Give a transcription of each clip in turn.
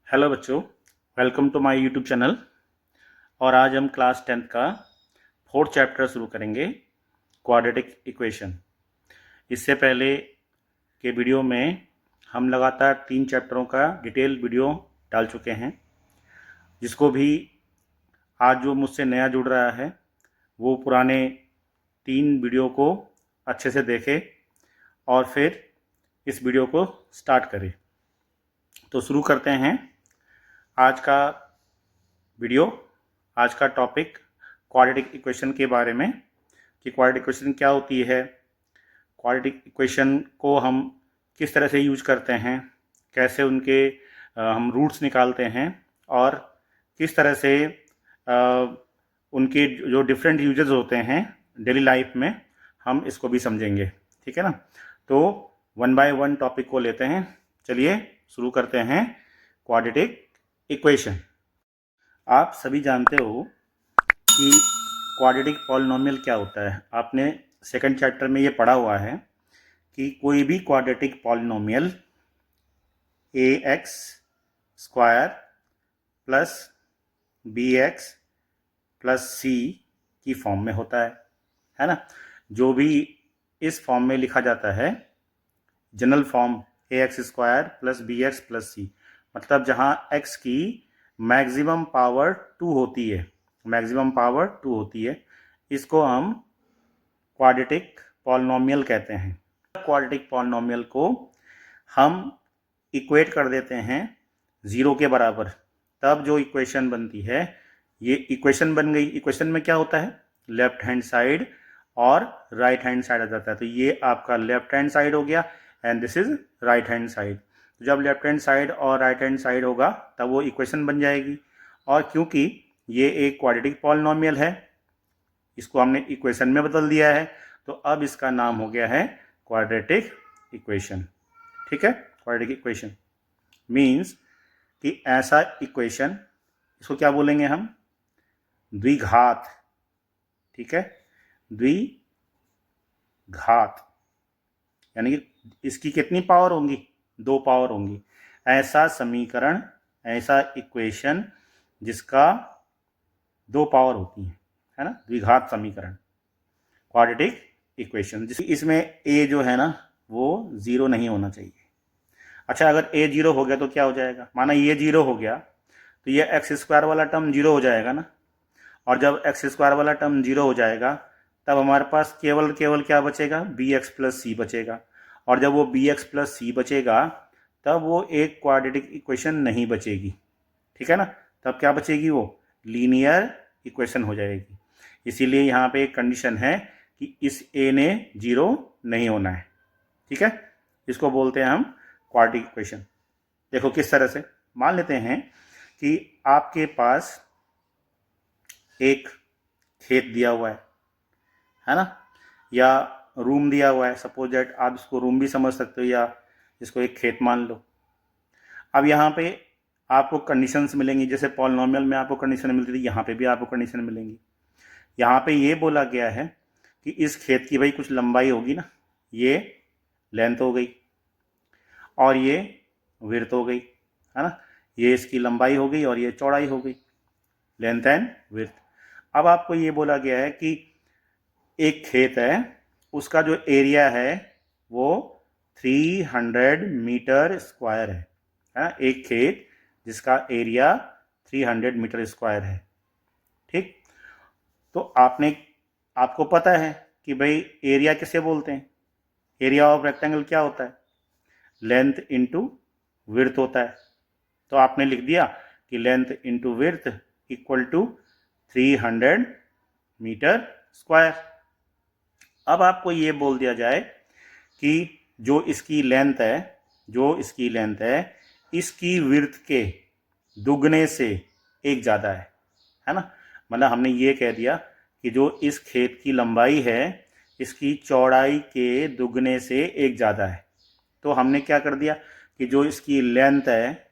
Hello बच्चों, welcome to my YouTube channel. और आज हम क्लास 10th का 4th चैप्टर शुरू करेंगे, क्वाड्रेटिक इक्वेशन। इससे पहले के वीडियो में हम लगातार 3 चैप्टरों का डिटेल वीडियो डाल चुके हैं। जिसको भी आज जो मुझसे नया जुड़ रहा है वो पुराने 3 वीडियो को अच्छे से देखे और फिर इस वीडियो को स्टार्ट करें। तो शुरू करते हैं आज का वीडियो। आज का टॉपिक क्वाड्रेटिक इक्वेशन के बारे में कि क्वाड्रेटिक इक्वेशन क्या होती है, क्वाड्रेटिक इक्वेशन को हम किस तरह से यूज करते हैं, कैसे उनके हम रूट्स निकालते हैं और किस तरह से उनके जो डिफरेंट यूजेस होते हैं डेली लाइफ में, हम इसको भी समझेंगे। ठीक है ना। तो 1 बाय 1 टॉपिक को लेते हैं। चलिए शुरू करते हैं क्वाड्रेटिक इक्वेशन। आप सभी जानते हो कि क्वाड्रेटिक पॉलिनोमियल क्या होता है। आपने सेकंड चैप्टर में ये पढ़ा हुआ है कि कोई भी quadratic polynomial ax square plus bx plus c की फॉर्म में होता है ना। जो भी इस फॉर्म में लिखा जाता है, general form ax square plus bx plus c, मतलब जहाँ x की मैक्सिमम पावर 2 होती है, इसको हम क्वाड्रेटिक पॉलिनोमियल कहते हैं। क्वाड्रेटिक पॉलिनोमियल को हम इक्वेट कर देते हैं 0 के बराबर, तब जो इक्वेशन बनती है, ये इक्वेशन बन गई। इक्वेशन में क्या होता है, लेफ्ट हैंड साइड और राइट हैंड साइड आ जाता है। तो ये आपका लेफ्ट हैंड साइड हो गया and this is right hand side. जब लेफ्ट हैंड साइड और राइट हैंड साइड होगा तब वो इक्वेशन बन जाएगी। और क्योंकि ये एक क्वाड्रेटिक पॉलिनोमियल है, इसको हमने इक्वेशन में बदल दिया है, तो अब इसका नाम हो गया है क्वाड्रेटिक इक्वेशन। ठीक है। क्वाड्रेटिक इक्वेशन मीन्स कि ऐसा इक्वेशन, इसको क्या बोलेंगे हम, द्विघात। ठीक है, द्विघात यानी कि इसकी कितनी पावर होंगी, 2 पावर होंगी। ऐसा समीकरण, ऐसा इक्वेशन जिसका 2 पावर होती है ना, द्विघात समीकरण, क्वाड्रेटिक इक्वेशन। इसमें a जो है ना वो 0 नहीं होना चाहिए। अच्छा, अगर a 0 हो गया तो क्या हो जाएगा, माना ये 0 हो गया तो ये एक्स स्क्वायर वाला टर्म 0 हो जाएगा ना। और जब एक्स स्क्वायर वाला टर्म 0 हो जाएगा तब हमारे पास केवल क्या बचेगा, बी एक्स प्लस सी बचेगा। और जब वो बी एक्स प्लस सी बचेगा तब वो एक क्वाड्रेटिक इक्वेशन नहीं बचेगी। ठीक है ना। तब क्या बचेगी, वो लीनियर इक्वेशन हो जाएगी। इसीलिए यहाँ पे एक कंडीशन है कि इस a ने 0 नहीं होना है। ठीक है, इसको बोलते हैं हम क्वाड्रेटिक इक्वेशन। देखो किस तरह से, मान लेते हैं कि आपके पास एक खेत दिया हुआ है ना, या रूम दिया हुआ है। सपोज दैट आप इसको रूम भी समझ सकते हो या इसको एक खेत मान लो। अब यहाँ पे आपको कंडीशंस मिलेंगी, जैसे पॉलिनोमियल में आपको कंडीशन मिलती थी, यहाँ पे भी आपको कंडीशन मिलेंगी। यहाँ पे ये बोला गया है कि इस खेत की भाई कुछ लंबाई होगी ना, ये लेंथ हो गई और ये विड्थ हो गई, है ना। ये इसकी लंबाई हो गई और ये चौड़ाई हो गई, लेंथ एंड विड्थ। अब आपको ये बोला गया है कि एक खेत है, उसका जो एरिया है वो 300 मीटर स्क्वायर है ना। एक खेत जिसका एरिया 300 मीटर स्क्वायर है। ठीक, तो आपको पता है कि भाई एरिया किसे बोलते हैं, एरिया ऑफ रेक्टेंगल क्या होता है, लेंथ इंटू विड्थ होता है। तो आपने लिख दिया कि length into width equal to 300 metre square. अब आपको ये बोल दिया जाए कि जो इसकी लेंथ है, इसकी विड्थ के दुगने से एक ज़्यादा है ना। मतलब हमने ये कह दिया कि जो इस खेत की लंबाई है, इसकी चौड़ाई के दुगने से एक ज़्यादा है। तो हमने क्या कर दिया कि जो इसकी लेंथ है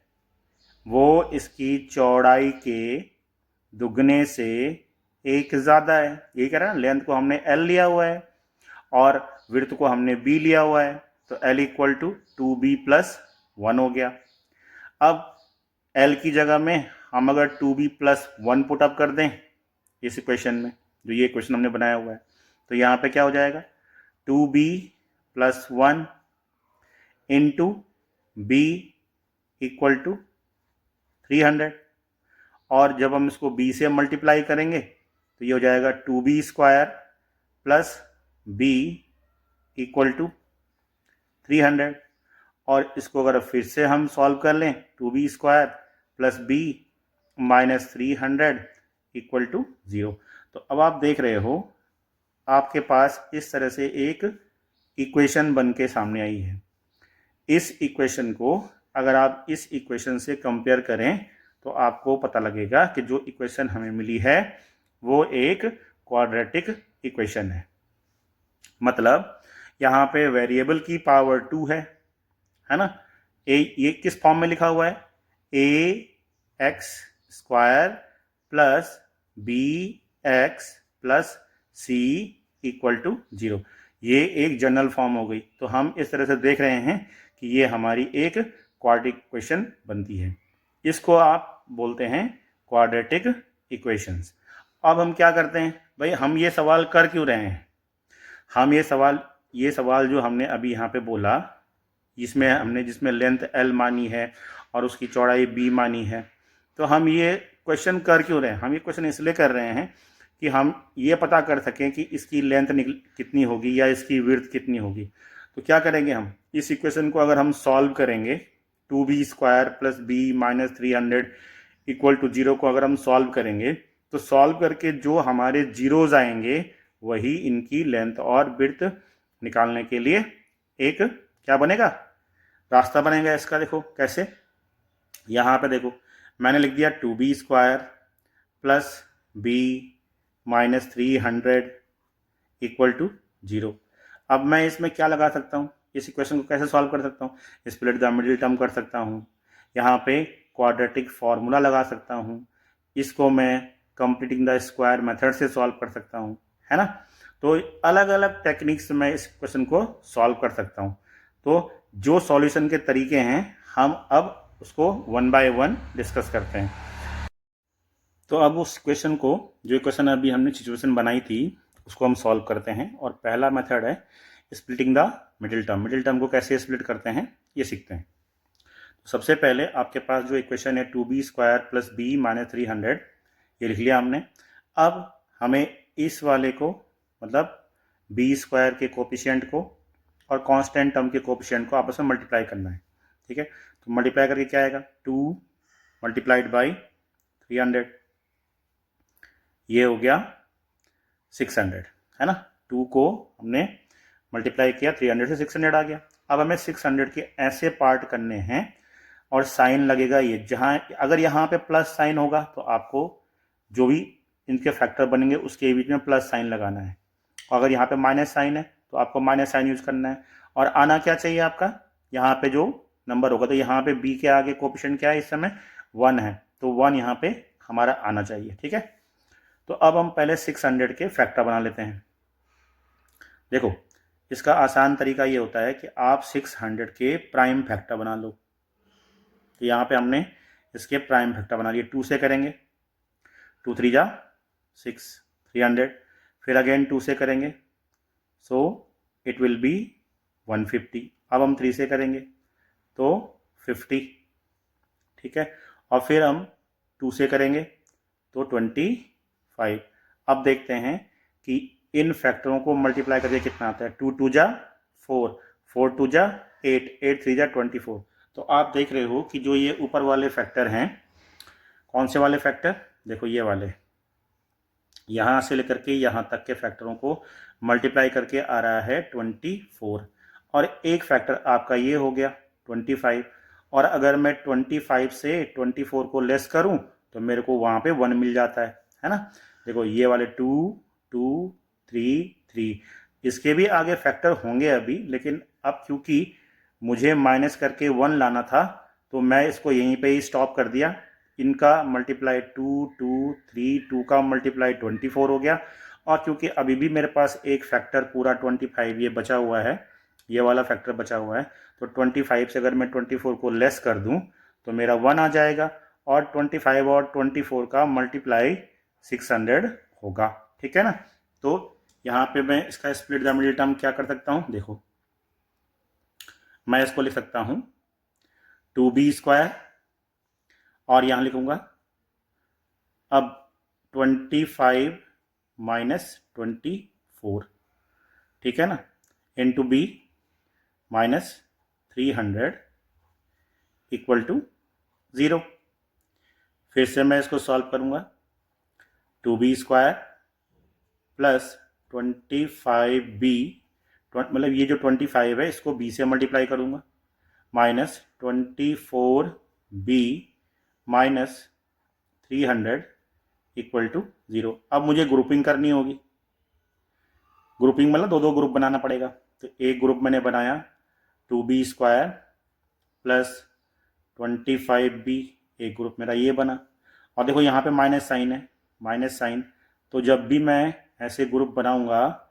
वो इसकी चौड़ाई के दुगने से एक ज़्यादा है। यही कह रहा है ना, लेंथ को हमने L लिया हुआ है और विड्थ को हमने B लिया हुआ है, तो L equal to 2B plus 1 हो गया। अब एल की जगह में हम अगर 2b+1 पुटअप कर दें इस इक्वेशन में, जो ये इक्वेशन हमने बनाया हुआ है, तो यहाँ पे क्या हो जाएगा 2b+1 into b equal to 300, और जब हम इसको b से मल्टीप्लाई करेंगे तो ये हो जाएगा 2b² plus b equal to 300, और इसको अगर फिर से हम सॉल्व कर लें 2b² plus b minus 300 equal to 0। तो अब आप देख रहे हो आपके पास इस तरह से एक इक्वेशन बन के सामने आई है। इस इक्वेशन को अगर आप इस इक्वेशन से कंपेयर करें तो आपको पता लगेगा कि जो इक्वेशन हमें मिली है वो एक क्वाड्रेटिक इक्वेशन है। मतलब यहाँ पे वेरिएबल की पावर 2 है ना। ये किस फॉर्म में लिखा हुआ है, ax² plus bx plus c equal to 0। ये एक जनरल फॉर्म हो गई। तो हम इस तरह से देख रहे हैं कि ये हमारी एक क्वाड्रेटिक इक्वेशन बनती है। इसको आप बोलते हैं क्वाड्रेटिक इक्वेशंस। अब हम क्या करते हैं भाई, हम ये सवाल कर क्यों रहे हैं, हम ये सवाल जो हमने अभी यहाँ पे बोला, जिसमें लेंथ l मानी है और उसकी चौड़ाई b मानी है, तो हम ये क्वेश्चन कर क्यों रहे हैं, हम ये क्वेश्चन इसलिए कर रहे हैं कि हम ये पता कर सकें कि इसकी लेंथ कितनी होगी या इसकी विड्थ कितनी होगी। तो क्या करेंगे, हम इस इक्वेशन को अगर हम सॉल्व करेंगे 2b² plus b minus 300 equal to 0 को अगर हम सॉल्व करेंगे तो सॉल्व करके जो हमारे जीरोज आएंगे वही इनकी लेंथ और विड्थ निकालने के लिए एक क्या बनेगा, रास्ता बनेगा इसका। देखो कैसे, यहाँ पे देखो मैंने लिख दिया 2b² plus b minus 300 equal to 0। अब मैं इसमें क्या लगा सकता हूँ, इस इक्वेशन को कैसे सॉल्व कर सकता हूँ, स्प्लिट द मिडिल टर्म कर सकता हूँ, यहाँ पे क्वाड्रेटिक फार्मूला लगा सकता हूँ, इसको मैं कंप्लीटिंग द स्क्वायर मेथड से सॉल्व कर सकता हूँ, है ना। तो अलग अलग टेक्निक्स में इस क्वेश्चन को सॉल्व कर सकता हूँ। तो जो सॉल्यूशन के तरीके हैं हम अब उसको 1 बाय 1 डिस्कस करते हैं। तो अब उस क्वेश्चन को, जो इक्वेशन अभी हमने सिचुएशन बनाई थी, उसको हम सॉल्व करते हैं। और पहला मेथड है splitting the middle term. Middle term को कैसे स्प्लिट करते हैं ये सीखते हैं। तो सबसे पहले आपके पास जो इक्वेशन है 2b² प्लस b माइनस 300, ये लिख लिया हमने। अब हमें इस वाले को, मतलब b² के कोफिशिएंट को और कांस्टेंट टर्म के कोफिशिएंट को आपस में मल्टीप्लाई करना है, ठीक है। तो मल्टीप्लाई करके क्या आएगा, 2 मल्टीप्लाइड बाई 300, ये हो गया 600, है ना। 2 को हमने मल्टीप्लाई किया 300 से 600 आ गया। अब हमें 600 के ऐसे पार्ट करने हैं और साइन लगेगा ये, जहाँ अगर यहाँ पे प्लस साइन होगा तो आपको जो भी इनके फैक्टर बनेंगे उसके बीच में प्लस साइन लगाना है, और अगर यहाँ पे माइनस साइन है तो आपको माइनस साइन यूज करना है। और आना क्या चाहिए आपका, यहाँ पे जो नंबर होगा, तो यहाँ पे b के आगे कोएफिशिएंट क्या है, इस समय 1 है, तो 1 यहाँ पे हमारा आना चाहिए, ठीक है। तो अब हम पहले 600 के फैक्टर बना लेते हैं। देखो इसका आसान तरीका ये होता है कि आप 600 के प्राइम फैक्टर बना लो। तो यहाँ पे हमने इसके प्राइम फैक्टर बना लिए, 2 से करेंगे, 2 3 जा 6, 300, फिर अगेन 2 से करेंगे, सो इट विल बी 150। अब हम 3 से करेंगे तो 50, ठीक है, और फिर हम 2 से करेंगे तो 25। अब देखते हैं कि इन फैक्टरों को मल्टीप्लाई करके कितना आता है, 2 2 जा 4, 4 2 जा 8, 8 3 जा 24। तो आप देख रहे हो कि जो ये ऊपर वाले फैक्टर हैं, कौन से वाले फैक्टर, देखो ये वाले, यहाँ से लेकर के यहाँ तक के फैक्टरों को मल्टीप्लाई करके आ रहा है 24, और एक फैक्टर आपका ये हो गया 25। और अगर मैं 25 से 24 को लेस करूं तो मेरे को वहाँ पे 1 मिल जाता है ना। देखो ये वाले 2 2 3 3, इसके भी आगे फैक्टर होंगे अभी, लेकिन अब क्योंकि मुझे माइनस करके 1 लाना था तो मैं इसको यहीं पे ही स्टॉप कर दिया। इनका मल्टीप्लाई 2 2 3, 2 का मल्टीप्लाई 24 हो गया, और क्योंकि अभी भी मेरे पास एक फैक्टर पूरा 25 ये बचा हुआ है, ये वाला फैक्टर बचा हुआ है, तो 25 से अगर मैं 24 को लेस कर दूं तो मेरा 1 आ जाएगा, और 25 और 24 का मल्टीप्लाई 600 होगा। ठीक है ना। तो यहाँ पे मैं इसका स्प्लिट द मिडिल टर्म क्या कर सकता हूँ, देखो मैं इसको लिख सकता हूँ 2b² और यहाँ लिखूंगा अब 25 माइनस 24, ठीक है ना, into b minus 300 equal to 0। फिर से मैं इसको सॉल्व करूंगा 2b² प्लस 25b, मतलब ये जो 25 है इसको b से मल्टीप्लाई करूंगा, minus 24b minus 300 equal to 0। अब मुझे ग्रुपिंग करनी होगी, ग्रुपिंग मतलब दो ग्रुप बनाना पड़ेगा। तो एक ग्रुप मैंने बनाया 2b² प्लस 25b, एक ग्रुप मेरा ये बना। और देखो यहाँ पे माइनस साइन है, माइनस साइन, तो जब भी मैं ऐसे ग्रुप बनाऊंगा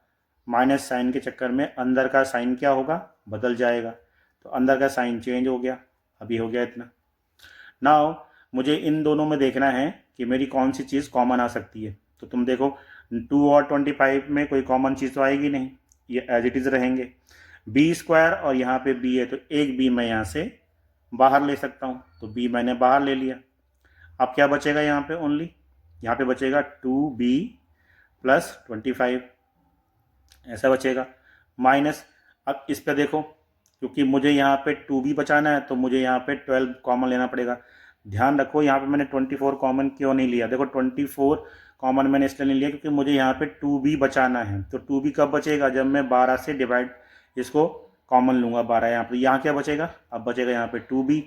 माइनस साइन के चक्कर में अंदर का साइन क्या होगा, बदल जाएगा। तो अंदर का साइन चेंज हो गया, अभी हो गया इतना। नाउ मुझे इन दोनों में देखना है कि मेरी कौन सी चीज़ कॉमन आ सकती है। तो तुम देखो 2 और 25 में कोई कॉमन चीज़ तो आएगी नहीं, ये एज इट इज़ रहेंगे। b² और यहाँ पे b है तो एक b मैं यहाँ से बाहर ले सकता हूँ, तो b मैंने बाहर ले लिया। अब क्या बचेगा यहाँ पे, ओनली यहाँ पे बचेगा 2b प्लस 25, ऐसा बचेगा। माइनस, अब इस पे देखो क्योंकि मुझे यहाँ पे 2b बचाना है तो मुझे यहाँ पे 12 कॉमन लेना पड़ेगा। ध्यान रखो यहाँ पे मैंने 24 कॉमन क्यों नहीं लिया, देखो 24 कॉमन मैंने इसलिए नहीं लिया क्योंकि मुझे यहाँ पे 2b बचाना है। तो 2b कब बचेगा, जब मैं 12 से डिवाइड इसको कॉमन लूँगा 12 यहाँ पर। यहाँ क्या बचेगा, अब बचेगा यहाँ पे 2b,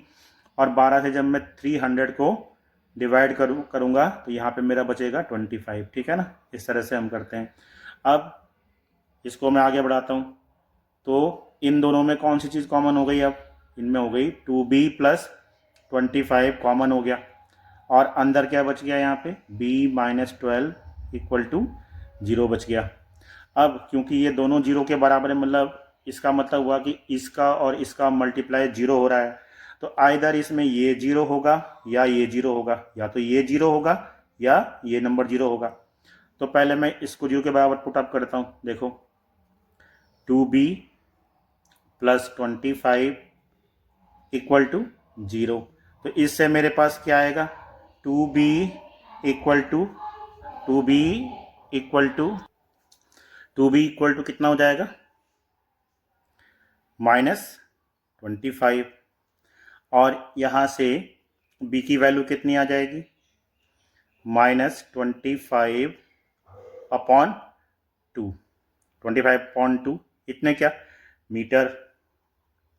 और 12 से जब मैं 300 को डिवाइड करूँगा तो यहाँ पे मेरा बचेगा 25। ठीक है ना, इस तरह से हम करते हैं। अब इसको मैं आगे बढ़ाता हूँ, तो इन दोनों में कौन सी चीज़ कॉमन हो गई, अब इनमें हो गई 2b प्लस 25 कॉमन हो गया, और अंदर क्या बच गया यहाँ पे b माइनस 12 इक्वल टू 0 बच गया। अब क्योंकि ये दोनों 0 के बराबर है, मतलब इसका मतलब हुआ कि इसका और इसका मल्टीप्लाई 0 हो रहा है, तो आइदर इसमें ये 0 होगा या ये 0 होगा, या तो ये 0 होगा या ये नंबर 0 होगा। तो पहले मैं इसको 0 के बराबर पुट अप करता हूँ, देखो 2b प्लस 25 इक्वल टू 0। तो इससे मेरे पास क्या आएगा, 2b equal to 2b equal to 2b equal to कितना हो जाएगा, -25, और यहाँ से b की वैल्यू कितनी आ जाएगी, -25 अपॉन 2, 25/2, इतने क्या मीटर,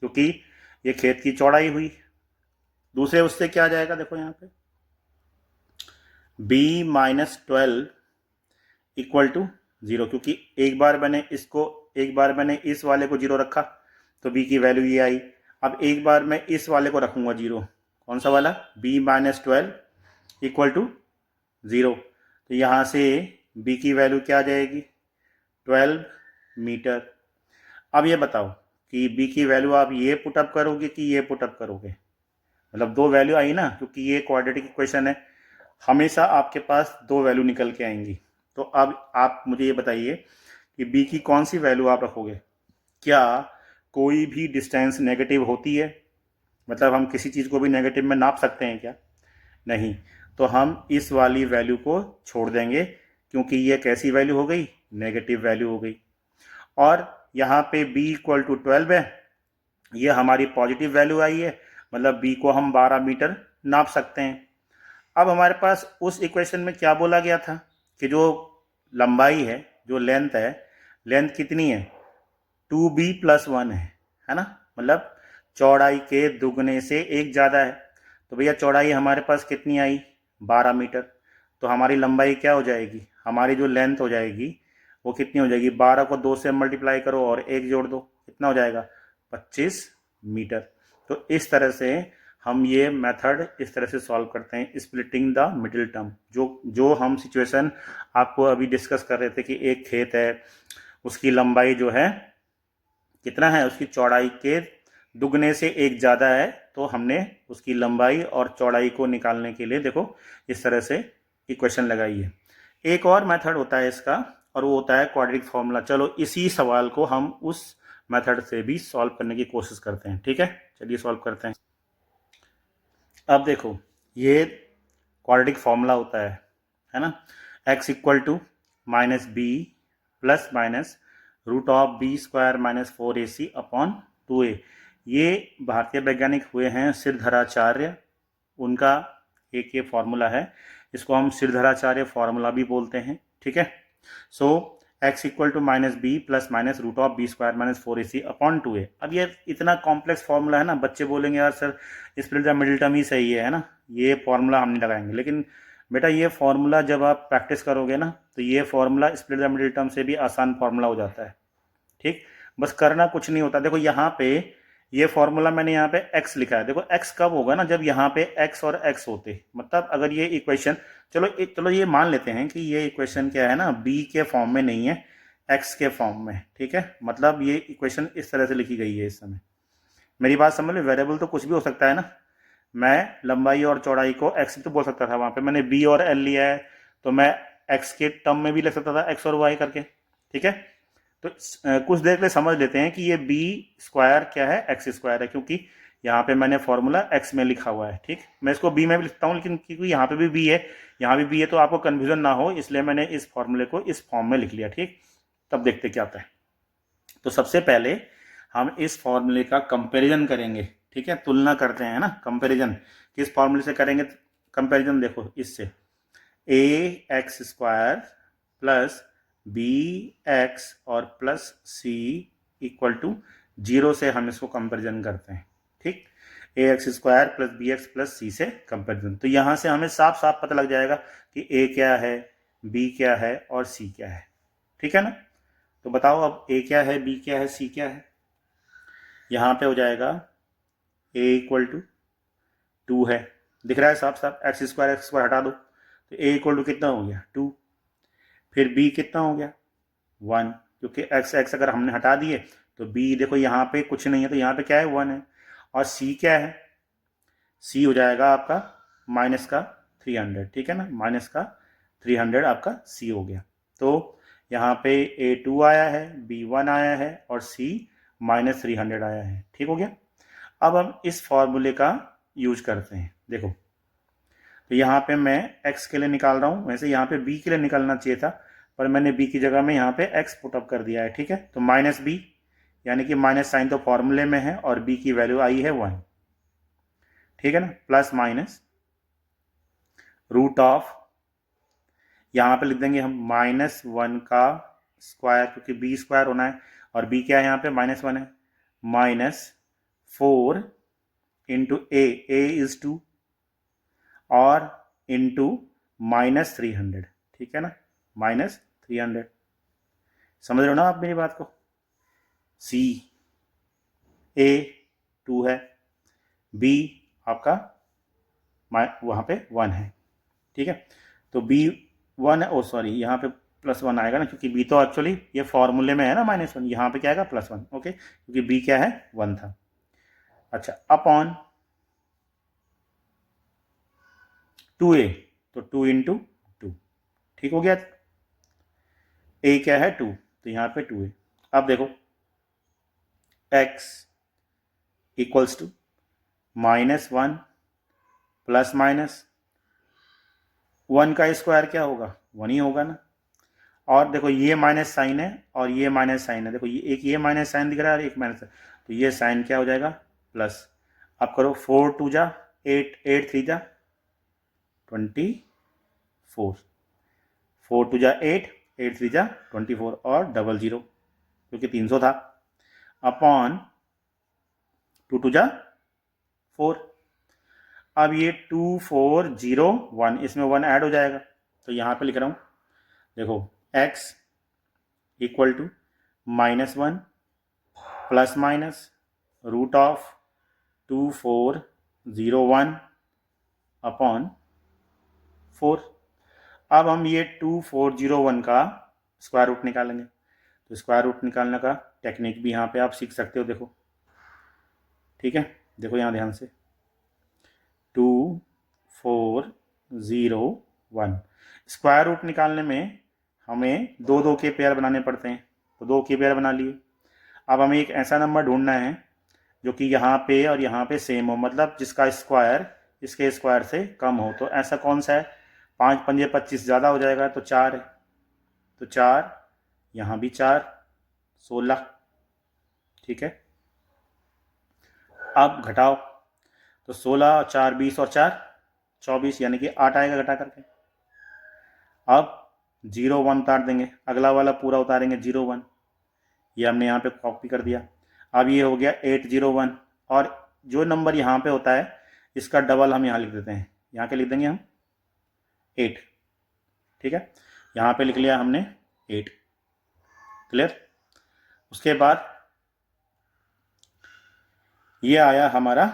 क्योंकि ये खेत की चौड़ाई हुई। दूसरे उससे क्या आ जाएगा, देखो यहाँ पे b माइनस 12 इक्वल टू 0, क्योंकि एक बार मैंने इस वाले को 0 रखा तो b की वैल्यू ये आई। अब एक बार मैं इस वाले को रखूँगा 0, कौन सा वाला, b माइनस 12 इक्वल टू 0, तो यहाँ से b की वैल्यू क्या आ जाएगी, 12 मीटर। अब ये बताओ कि b की वैल्यू आप ये पुटअप करोगे कि ये पुटअप करोगे, मतलब दो वैल्यू आई ना, क्योंकि ये क्वाड्रेटिक इक्वेशन है, हमेशा आपके पास दो वैल्यू निकल के आएंगी। तो अब आप मुझे ये बताइए कि b की कौन सी वैल्यू आप रखोगे। क्या कोई भी डिस्टेंस नेगेटिव होती है, मतलब हम किसी चीज़ को भी नेगेटिव में नाप सकते हैं क्या, नहीं। तो हम इस वाली वैल्यू को छोड़ देंगे क्योंकि ये कैसी वैल्यू हो गई, नेगेटिव वैल्यू हो गई। और यहाँ पे b इक्वल टू 12 है, ये हमारी पॉजिटिव वैल्यू आई है, मतलब b को हम 12 मीटर नाप सकते हैं। अब हमारे पास उस इक्वेशन में क्या बोला गया था कि जो लंबाई है, जो लेंथ है, लेंथ कितनी है, 2b प्लस 1 है ना, मतलब चौड़ाई के दुगने से एक ज़्यादा है। तो भैया चौड़ाई हमारे पास कितनी आई, 12 मीटर, तो हमारी लंबाई क्या हो जाएगी, हमारी जो लेंथ हो जाएगी वो कितनी हो जाएगी, 12 को 2 से मल्टीप्लाई करो और 1 जोड़ दो, कितना हो जाएगा, 25 मीटर। तो इस तरह से हम ये मेथड इस तरह से सॉल्व करते हैं, स्प्लिटिंग द मिडिल टर्म। जो हम सिचुएशन आपको अभी डिस्कस कर रहे थे कि एक खेत है, उसकी लंबाई जो है कितना है, उसकी चौड़ाई के दुगने से एक ज़्यादा है, तो हमने उसकी लंबाई और चौड़ाई को निकालने के लिए देखो इस तरह से इक्वेशन लगाई है। एक और मेथड होता है इसका, और वो होता है क्वाड्रेटिक फॉर्मूला। चलो इसी सवाल को हम उस मेथड से भी सॉल्व करने की कोशिश करते हैं। ठीक है, चलिए सॉल्व करते हैं। अब देखो ये क्वाड्रेटिक फॉर्मूला होता है ना, x equal to minus b plus minus root of b square minus 4ac upon 2a। ये भारतीय वैज्ञानिक हुए हैं सिरधराचार्य, उनका एक ये फॉर्मूला है, इसको हम सिरधराचार्य फॉर्मूला भी बोलते हैं। ठीक है, so x equal to minus b plus minus root of b square minus 4ac upon 2a। अब ये इतना कॉम्प्लेक्स फॉर्मूला है ना, बच्चे बोलेंगे यार sir split the middle term ही सही है ना, ये फॉर्मूला हम नहीं लगाएंगे। लेकिन बेटा ये फॉर्मूला जब आप प्रैक्टिस करोगे ना तो ये formula split the middle term से भी आसान फॉर्मूला हो जाता है। ठीक, बस करना कुछ नहीं होता। देखो यहाँ पे ये फॉर्मूला मैंने यहाँ पे x लिखा है। देखो x कब होगा ना, जब यहाँ पे x और x होते, मतलब अगर ये इक्वेशन, चलो ये मान लेते हैं कि ये इक्वेशन क्या है ना, b के फॉर्म में नहीं है, x के फॉर्म में। ठीक है, मतलब ये इक्वेशन इस तरह से लिखी गई है इस समय। मेरी बात समझ लो, वेरिएबल तो कुछ भी हो सकता है ना, मैं लंबाई और चौड़ाई को x तो बोल सकता था, वहां पे मैंने b और l लिया है तो मैं x के टर्म में भी लिख सकता था x और y करके। ठीक है, तो कुछ देर के लिए समझ लेते हैं कि ये b स्क्वायर क्या है, x स्क्वायर है, क्योंकि यहाँ पे मैंने फॉर्मूला x में लिखा हुआ है। ठीक, मैं इसको b में भी लिखता हूँ, लेकिन क्योंकि यहाँ पे भी b है, यहाँ भी b है, तो आपको कन्फ्यूजन ना हो इसलिए मैंने इस फॉर्मूले को इस फॉर्म में लिख लिया। ठीक, तब देखते क्या आता है। तो सबसे पहले हम इस फॉर्मूले का कंपैरिजन करेंगे। ठीक है, तुलना करते हैं ना, कंपैरिजन किस फॉर्मूले से करेंगे, कंपैरिजन देखो इससे, a x square plus b x और प्लस सी इक्वल टू 0 से हम इसको कंपैरिजन करते हैं। ठीक, a x square plus b x plus c से कंपैरिजन, तो यहाँ से हमें साफ साफ पता लग जाएगा कि ए क्या है, बी क्या है और सी क्या है। ठीक है ना, तो बताओ अब ए क्या है, बी क्या है, सी क्या है। यहाँ पे हो जाएगा ए इक्वल टू 2 है, दिख रहा है साफ साफ, एक्स स्क्वायर हटा दो तो ए इक्वल टू कितना हो गया 2। फिर बी कितना हो गया 1, क्योंकि एक्स एक्स अगर हमने हटा दिए तो बी देखो यहाँ पे कुछ नहीं है, तो यहाँ पे क्या है 1 है। और सी क्या है, सी हो जाएगा आपका माइनस का 300। ठीक है ना, माइनस का 300 आपका सी हो गया। तो यहाँ पे A2 आया है, B1 आया है और C माइनस 300 आया है। ठीक हो गया, अब हम इस फॉर्मूले का यूज करते हैं। देखो तो यहाँ पे मैं x के लिए निकाल रहा हूँ, वैसे यहाँ पे b के लिए निकालना चाहिए था, पर मैंने b की जगह में यहाँ पे x पुटअप कर दिया है। ठीक है, तो माइनस b, यानी कि माइनस साइन तो फॉर्मूले में है और b की वैल्यू आई है 1। ठीक है ना, प्लस माइनस रूट ऑफ, यहाँ पे लिख देंगे हम -1 का स्क्वायर, क्योंकि b स्क्वायर होना है और b क्या है यहाँ पे -1 है, -4 इंटू a इज 2 और इंटू -300। ठीक है ना, -300, समझ रहे हो ना आप मेरी बात को। c a 2 है, b आपका वहां पे 1 है। ठीक है, तो b 1 है, ओ सॉरी यहाँ पे +1 आएगा ना, क्योंकि b तो एक्चुअली ये फॉर्मूले में है ना -1, यहाँ पे क्या आएगा +1। ओके, क्योंकि b क्या है 1 था। अच्छा, अपॉन 2a, तो 2 इंटू 2। ठीक हो गया, a क्या है 2, तो यहाँ पे 2a। अब देखो x equals to -1 plus minus 1 का स्क्वायर क्या होगा 1 ही होगा ना। और देखो ये माइनस साइन है और ये माइनस साइन है, देखो ये माइनस साइन दिख रहा है और एक माइनस, तो ये साइन क्या हो जाएगा प्लस। अब करो 4 2 जा 8, 8 3 जा 24, 4 2 जा 8, 8 3 जा 24 और 00, क्योंकि 300 था, अपॉन 2 2 जा 4। अब ये 2 4 0 1, इसमें 1 ऐड हो जाएगा, तो यहाँ पे लिख रहा हूँ देखो x equal to -1 plus minus root of 2 4 0 1 upon 4। अब हम ये 2 4 0 1 का स्क्वायर रूट निकालेंगे, तो स्क्वायर रूट निकालने का टेक्निक भी यहाँ पे आप सीख सकते हो। देखो ठीक है, देखो यहाँ ध्यान से, 2401। स्क्वायर रूट निकालने में हमें दो दो के पेयर बनाने पड़ते हैं, तो 2 के पेयर बना लिए। अब हमें एक ऐसा नंबर ढूंढना है जो कि यहाँ पे और यहाँ पे सेम हो, मतलब जिसका स्क्वायर इसके स्क्वायर से कम हो। तो ऐसा कौन सा है? 5 पंजे 25, ज़्यादा हो जाएगा तो 4 है, तो 4, यहाँ भी 4, 16। ठीक है, अब घटाओ, तो 16, 4, 20 और 4 24, यानी कि 8 आएगा घटा करके। अब 0 1 उतार देंगे, अगला वाला पूरा उतारेंगे 0 1, ये हमने यहाँ पे कॉपी कर दिया। अब ये हो गया 801, और जो नंबर यहाँ पे होता है इसका डबल हम यहाँ लिख देते हैं, यहाँ के लिख देंगे हम 8। ठीक है, यहाँ पे लिख लिया हमने 8। क्लियर? उसके बाद ये आया हमारा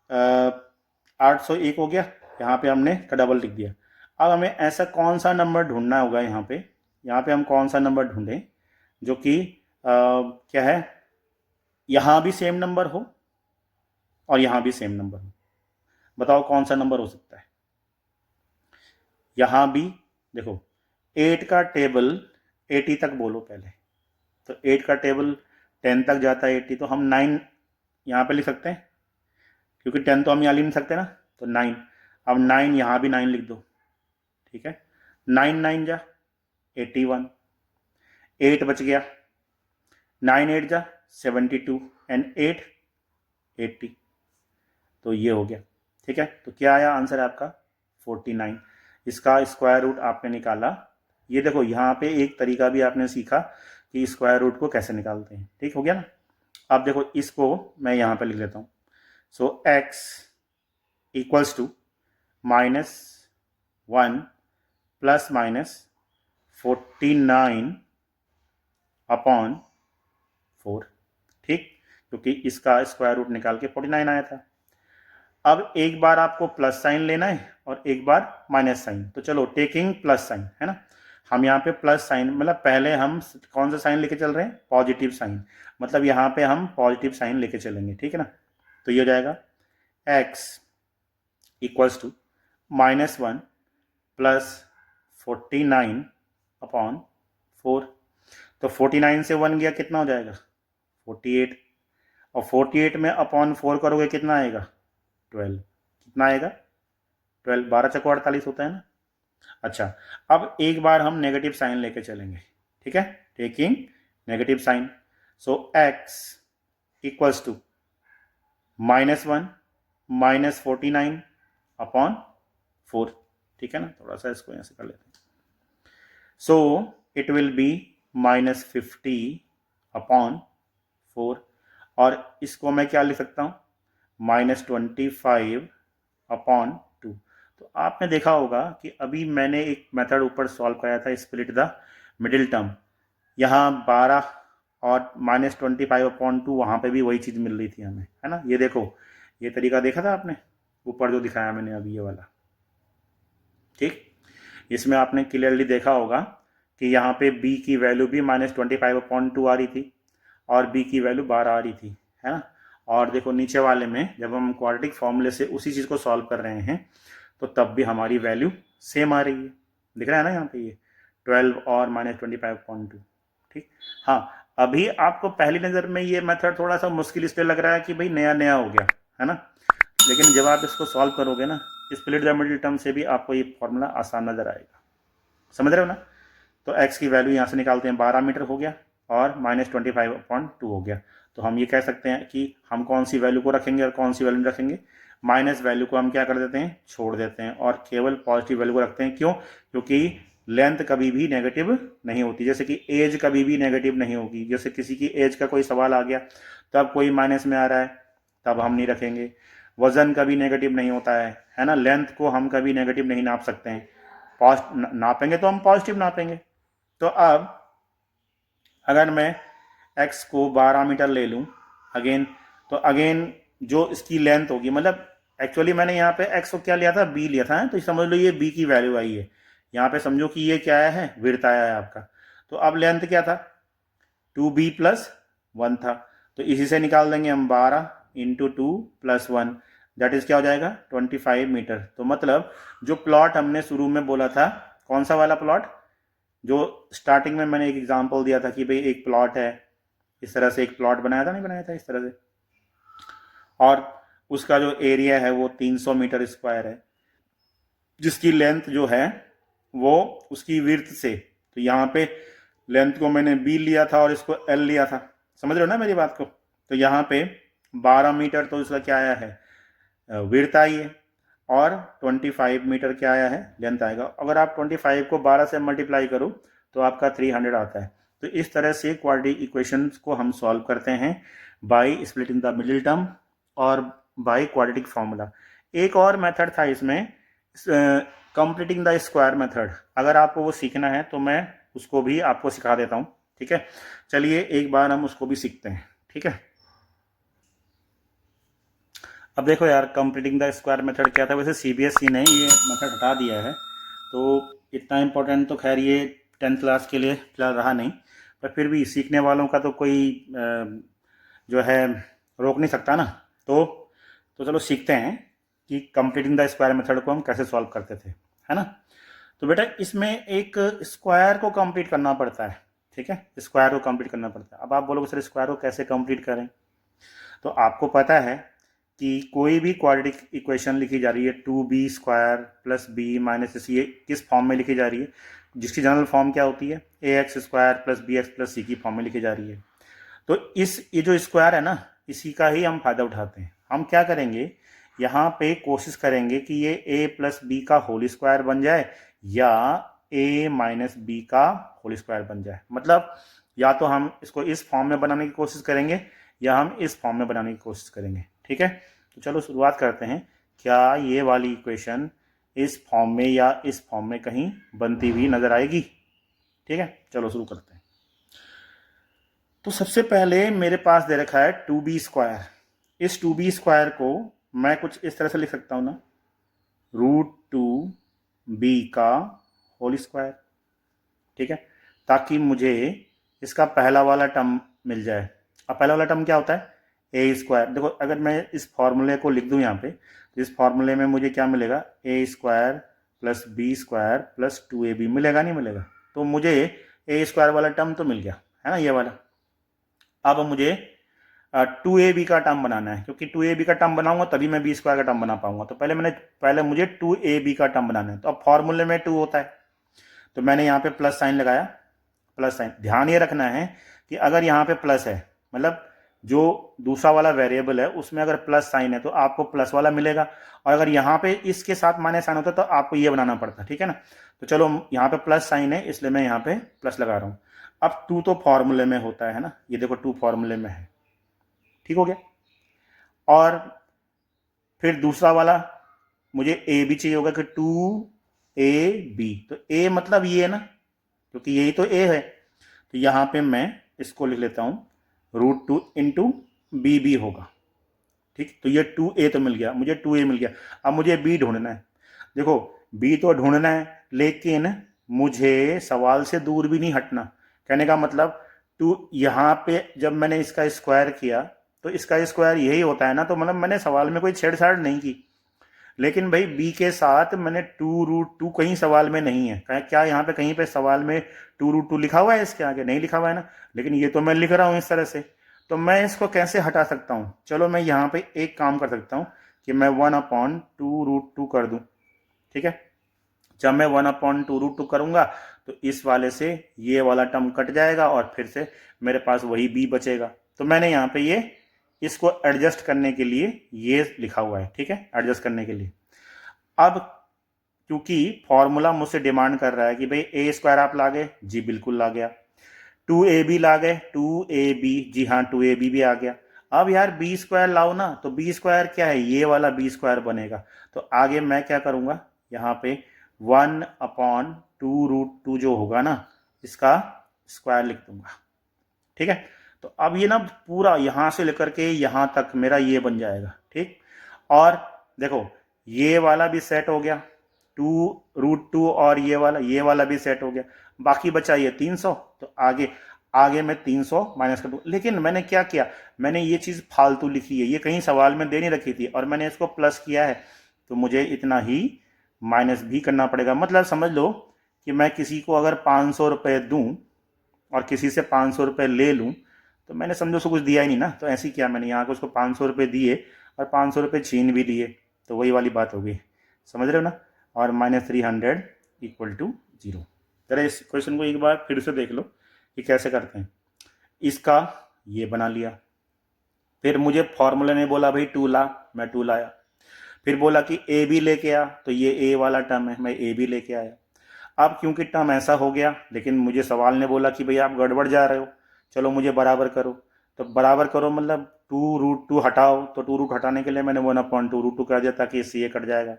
801 हो गया, यहाँ पे हमने का डबल लिख दिया। अब हमें ऐसा कौन सा नंबर ढूंढना होगा, यहाँ पे हम कौन सा नंबर ढूंढें जो कि क्या है, यहाँ भी सेम नंबर हो और यहाँ भी सेम नंबर हो। बताओ कौन सा नंबर हो सकता है? यहाँ भी देखो 8 का टेबल 80 तक बोलो पहले, तो 8 का टेबल 10 तक जाता है 80, तो हम 9 यहाँ पे लिख सकते हैं, क्योंकि 10 तो हम यहाँ लिख नहीं सकते ना, तो 9। अब 9 यहाँ भी 9 लिख दो। ठीक है, 9 9 जा 81, 8 बच गया, 9 8 जा 72 एंड 8 80, तो ये हो गया। ठीक है, तो क्या आया आंसर आपका? 49। इसका स्क्वायर रूट आपने निकाला। ये देखो यहाँ पे एक तरीका भी आपने सीखा कि स्क्वायर रूट को कैसे निकालते हैं। ठीक हो गया ना? अब देखो इसको मैं यहाँ पे लिख लेता हूँ। So x equals to -1 plus minus 49 upon 4। ठीक, क्योंकि इसका स्क्वायर रूट निकाल के 49 आया था। अब एक बार आपको प्लस साइन लेना है और एक बार माइनस साइन, तो चलो टेकिंग प्लस साइन, है ना, हम यहाँ पे प्लस साइन, मतलब पहले हम कौन सा साइन लेके चल रहे हैं? पॉजिटिव साइन, मतलब यहाँ पे हम पॉजिटिव साइन लेके चलेंगे। ठीक है ना, तो ये हो जाएगा x equals to -1 plus 49 upon 4। तो 49 से 1 गया, कितना हो जाएगा? 48, और 48 में अपॉन 4 करोगे कितना आएगा? 12। कितना आएगा? 12, 12 चको 48 होता है ना। अच्छा, अब एक बार हम नेगेटिव साइन लेके चलेंगे। ठीक है, taking negative sign, so x equals to -1 minus 49 upon 4। ठीक है ना, थोड़ा सा इसको यहाँ से कर लेते हैं। So it will be -50 upon 4, और इसको मैं क्या लिख सकता हूँ? -25 अपॉन 2। तो आपने देखा होगा कि अभी मैंने एक मेथड ऊपर सॉल्व कराया था, स्प्लिट द मिडिल टर्म। यहाँ 12 और -25 अपॉन 2, वहाँ पे भी वही चीज़ मिल रही थी हमें, है ना। ये देखो, ये तरीका देखा था आपने ऊपर जो दिखाया मैंने अभी, ये वाला। ठीक, इसमें आपने क्लियरली देखा होगा कि यहाँ पे b की वैल्यू भी -25 अपॉन 2 आ रही थी और b की वैल्यू 12 आ रही थी, है ना। और देखो नीचे वाले में जब हम क्वाड्रेटिक फॉर्मूले से उसी चीज़ को सॉल्व कर रहे हैं तो तब भी हमारी वैल्यू सेम आ रही है, दिख रहा है ना यहाँ पे, ये 12 और -25/2। ठीक, हाँ, अभी आपको पहली नज़र में ये मेथड थोड़ा सा मुश्किल इसलिए लग रहा है कि भाई नया नया हो गया, है ना, लेकिन जब आप इसको सॉल्व करोगे ना, स्प्लिट द मिडिल टर्म से भी आपको ये फॉर्मूला आसान नज़र आएगा। समझ रहे हो ना। तो x की वैल्यू यहाँ से निकालते हैं, 12 मीटर हो गया और -25/2 हो गया। तो हम ये कह सकते हैं कि हम कौन सी वैल्यू को रखेंगे और कौन सी वैल्यू रखेंगे? माइनस वैल्यू को हम क्या कर देते हैं? छोड़ देते हैं और केवल पॉजिटिव वैल्यू को रखते हैं। क्यों? क्योंकि लेंथ कभी भी नेगेटिव नहीं होती, जैसे कि एज कभी भी नेगेटिव नहीं होगी। जैसे किसी की एज का कोई सवाल आ गया तब कोई माइनस में आ रहा है, तब हम नहीं रखेंगे। वजन कभी नेगेटिव नहीं होता है ना। लेंथ को हम कभी नेगेटिव नहीं नाप सकते हैं, नापेंगे तो हम पॉजिटिव नापेंगे। तो अब अगर मैं x को 12 मीटर ले लूँ अगेन, तो अगेन जो इसकी लेंथ होगी, मतलब एक्चुअली मैंने यहाँ पे x को क्या लिया था? b लिया था, तो समझ लो ये b की वैल्यू आई है। यहाँ पे समझो कि ये क्या आया है? विड्थ आया है आपका। तो अब लेंथ क्या था? 2b + 1 था, तो इसी से निकाल देंगे हम 12 × 2 + 1। दैट इज क्या हो जाएगा 25 मीटर। तो मतलब जो प्लॉट हमने शुरू में बोला था, कौन सा वाला प्लॉट, जो स्टार्टिंग में मैंने एक एग्जांपल दिया था कि भाई एक प्लॉट है, इस तरह से एक प्लॉट बनाया था, नहीं बनाया था इस तरह से, और उसका जो एरिया है वो 300 मीटर स्क्वायर है, जिसकी लेंथ जो है वो उसकी विड्थ से, तो यहाँ पे लेंथ को मैंने बी लिया था और इसको एल लिया था, समझ रहे हो ना मेरी बात को। तो यहाँ पे 12 मीटर तो इसका क्या आया है, विड्थ आई है, और 25 मीटर क्या आया है, लेंथ आएगा। अगर आप 25 को 12 से मल्टीप्लाई करो तो आपका 300 आता है। तो इस तरह से क्वाड्रेटिक इक्वेशंस को हम सॉल्व करते हैं by splitting the middle term और बाय क्वाड्रेटिक फॉर्मूला। एक और मेथड था इसमें, कंप्लीटिंग द स्क्वायर मेथड। अगर आपको वो सीखना है तो मैं उसको भी आपको सिखा देता हूँ, ठीक है। चलिए एक बार हम उसको भी सीखते हैं, ठीक है। अब देखो यार, कंप्लीटिंग द स्क्वायर मेथड क्या था, वैसे सीबीएसई ने ये मेथड हटा दिया है, तो इतना इम्पोर्टेंट तो खैर ये 10th क्लास के लिए फिलहाल रहा नहीं, पर फिर भी सीखने वालों का तो कोई जो है रोक नहीं सकता ना। तो चलो सीखते हैं कि कंप्लीटिंग द स्क्वायर मेथड को हम कैसे सॉल्व करते थे, है ना। तो बेटा इसमें एक स्क्वायर को कंप्लीट करना पड़ता है, ठीक है, स्क्वायर को कंप्लीट करना पड़ता है। अब आप बोलोगे सर स्क्वायर को कैसे कंप्लीट करें, तो आपको पता है कि कोई भी क्वाड्रेटिक इक्वेशन लिखी जा रही है 2b square plus b minus c, ये किस फॉर्म में लिखी जा रही है, जिसकी जनरल फॉर्म क्या होती है, a x square plus b x plus c की फॉर्म में लिखी जा रही है। तो ये जो स्क्वायर है ना, इसी का ही हम फायदा उठाते हैं। हम क्या करेंगे, यहाँ पे कोशिश करेंगे कि ये a प्लस बी का होल स्क्वायर बन जाए या a माइनस बी का होल स्क्वायर बन जाए। मतलब या तो हम इसको इस फॉर्म में बनाने की कोशिश करेंगे या हम इस फॉर्म में बनाने की कोशिश करेंगे, ठीक है। तो चलो शुरुआत करते हैं, क्या ये वाली इक्वेशन इस फॉर्म में या इस फॉर्म में कहीं बनती हुई नजर आएगी, ठीक है। चलो शुरू करते हैं। तो सबसे पहले मेरे पास दे रखा है 2b स्क्वायर। इस 2b स्क्वायर को मैं कुछ इस तरह से लिख सकता हूं ना, √2b का होल स्क्वायर, ठीक है, ताकि मुझे इसका पहला वाला टर्म मिल जाए। अब पहला वाला टर्म क्या होता है, ए स्क्वायर। देखो अगर मैं इस फॉर्मूले को लिख दूं यहाँ पे, तो इस फॉर्मूले में मुझे क्या मिलेगा, a square plus b square plus 2ab मिलेगा, नहीं मिलेगा। तो मुझे ए स्क्वायर वाला टर्म तो मिल गया, है ना, ये वाला। अब मुझे 2ab का टर्म बनाना है, क्योंकि 2ab का टर्म बनाऊंगा तभी मैं बी स्क्वायर का टर्म बना पाऊंगा। तो पहले मुझे 2ab का टर्म बनाना है। तो अब फॉर्मूले में 2 होता है, तो मैंने यहाँ पे प्लस साइन लगाया, प्लस साइन। ध्यान ये रखना है कि अगर यहाँ पे प्लस है, मतलब जो दूसरा वाला वेरिएबल है उसमें अगर प्लस साइन है तो आपको प्लस वाला मिलेगा, और अगर यहाँ पे इसके साथ माइनस साइन होता तो आपको ये बनाना पड़ता, ठीक है ना। तो चलो यहाँ पे प्लस साइन है इसलिए मैं यहाँ पे प्लस लगा रहा हूँ। अब 2 तो फॉर्मूले में होता है ना, ये देखो 2 फॉर्मूले में है, ठीक हो गया। और फिर दूसरा वाला मुझे ए भी चाहिए होगा कि 2ab, तो ए मतलब ये है ना, क्योंकि यही तो ए है। तो यहाँ पे मैं इसको लिख लेता हूँ √2 इंटू बी बी होगा, ठीक। तो ये 2a तो मिल गया, मुझे 2a मिल गया। अब मुझे b ढूंढना है। देखो b तो ढूंढना है, लेकिन मुझे सवाल से दूर भी नहीं हटना। कहने का मतलब 2 यहाँ पे जब मैंने इसका स्क्वायर किया तो इसका स्क्वायर यही होता है ना, तो मतलब मैंने सवाल में कोई छेड़छाड़ नहीं की। लेकिन भाई b के साथ मैंने 2√2 कहीं सवाल में नहीं है, क्या यहाँ पे कहीं पे सवाल में 2√2 लिखा हुआ है, इसके आगे नहीं लिखा हुआ है ना, लेकिन ये तो मैं लिख रहा हूँ इस तरह से। तो मैं इसको कैसे हटा सकता हूँ, चलो मैं यहाँ पे एक काम कर सकता हूँ कि मैं 1/2√2 कर दूँ, ठीक है। जब मैं 1/2√2 करूँगा तो इस वाले से ये वाला टर्म कट जाएगा और फिर से मेरे पास वही b बचेगा। तो मैंने यहाँ पे ये इसको एडजस्ट करने के लिए ये लिखा हुआ है, ठीक है, एडजस्ट करने के लिए। अब क्योंकि फॉर्मूला मुझसे डिमांड कर रहा है कि भाई ए स्क्वायर आप ला गए, जी बिल्कुल ला गया। 2ab ला गए, 2ab, जी हाँ 2ab भी आ गया। अब यार बी स्क्वायर लाओ ना, तो बी स्क्वायर क्या है, ये वाला बी स्क्वायर बनेगा। तो आगे मैं क्या करूँगा, यहाँ पे 1/2√2 जो होगा ना, इसका स्क्वायर लिख दूंगा, ठीक है। तो अब ये ना पूरा यहाँ से लेकर के यहाँ तक मेरा ये बन जाएगा, ठीक। और देखो ये वाला भी सेट हो गया, 2√2, और ये वाला भी सेट हो गया। बाकी बचा ये 300। तो आगे आगे मैं 300 माइनस कर दूँ। लेकिन मैंने क्या किया, मैंने ये चीज़ फालतू लिखी है, ये कहीं सवाल में दे नहीं रखी थी और मैंने इसको प्लस किया है, तो मुझे इतना ही माइनस भी करना पड़ेगा। मतलब समझ लो कि मैं किसी को अगर 500 रुपये दूँ और किसी से 500 रुपये ले लूँ, तो मैंने समझो उसको कुछ दिया ही नहीं ना। तो ऐसे किया मैंने, यहाँ को उसको 500 रुपये दिए और 500 रुपये छीन भी लिए, तो वही वाली बात होगी, समझ रहे हो ना। और -300 इक्वल टू 0। जरा इस क्वेश्चन को एक बार फिर से देख लो कि कैसे करते हैं। इसका ये बना लिया, फिर मुझे फॉर्मूला ने बोला भाई 2 ला, मैं 2 लाया। फिर बोला कि ए बी लेके आ, तो ये ए वाला टर्म है, मैं ए बी लेके आया। अब क्योंकि टर्म ऐसा हो गया, लेकिन मुझे सवाल ने बोला कि भाई आप गड़बड़ जा रहे हो, चलो मुझे बराबर करो। तो बराबर करो मतलब 2√2 हटाओ, तो 2 रूट हटाने के लिए मैंने 1/2√2 कर दिया ताकि इससे ये कट जाएगा।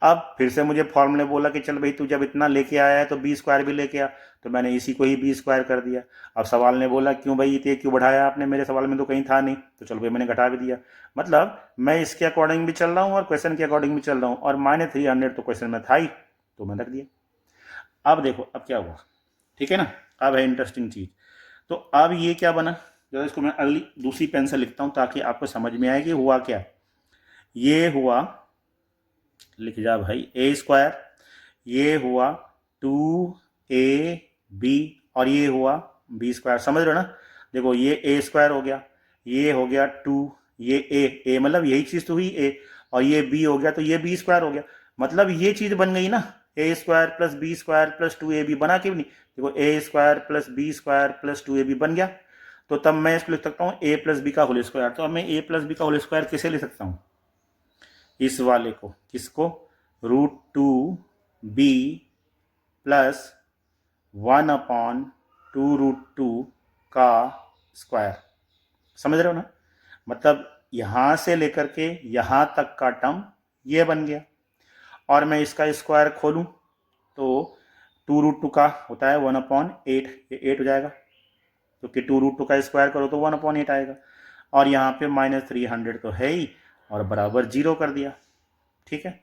अब फिर से मुझे फॉर्मूले बोला कि चल भाई तू जब इतना लेके आया है तो बी स्क्वायर भी लेके आ, तो मैंने इसी को ही बी स्क्वायर कर दिया। अब सवाल ने बोला क्यों भाई इतने क्यों बढ़ाया आपने, मेरे सवाल में तो कहीं था नहीं, तो चलो भाई मैंने घटा भी दिया। मतलब मैं इसके अकॉर्डिंग भी चल रहा हूँ और क्वेश्चन के अकॉर्डिंग भी चल रहा हूँ, और -300 तो क्वेश्चन में था ही, तो मैं रख दिया। अब देखो अब क्या हुआ, ठीक है ना। अब है इंटरेस्टिंग चीज। तो अब ये क्या बना, जरा इसको मैं अगली दूसरी पेन से लिखता हूं ताकि आपको समझ में आए कि हुआ क्या। ये हुआ, लिख जा भाई, ए स्क्वायर, ये हुआ 2ab, और ये हुआ बी स्क्वायर, समझ रहे हो ना। देखो ये ए स्क्वायर हो गया, ये हो गया 2, ये ए मतलब यही चीज तो हुई ए, और ये बी हो गया तो ये बी स्क्वायर हो गया। मतलब ये चीज बन गई ना, a square plus b square plus 2ab, बना के भी नहीं, देखो a square plus b square plus 2ab बन गया। तो तब मैं इसको लिख सकता हूँ ए प्लस बी का होल स्क्वायर। तो अब मैं ए प्लस बी का होल स्क्वायर कैसे लिख सकता हूँ, इस वाले को, किसको, √2b प्लस 1/2√2 का स्क्वायर, समझ रहे हो ना। मतलब यहां से लेकर के यहां तक का टर्म ये बन गया, और मैं इसका स्क्वायर खोलूं तो 2√2 का होता है 1/8, ये 8 हो जाएगा, क्योंकि 2√2 का स्क्वायर करो तो 1/8 आएगा। और यहाँ पे -300 तो है ही, और बराबर 0 कर दिया, ठीक है।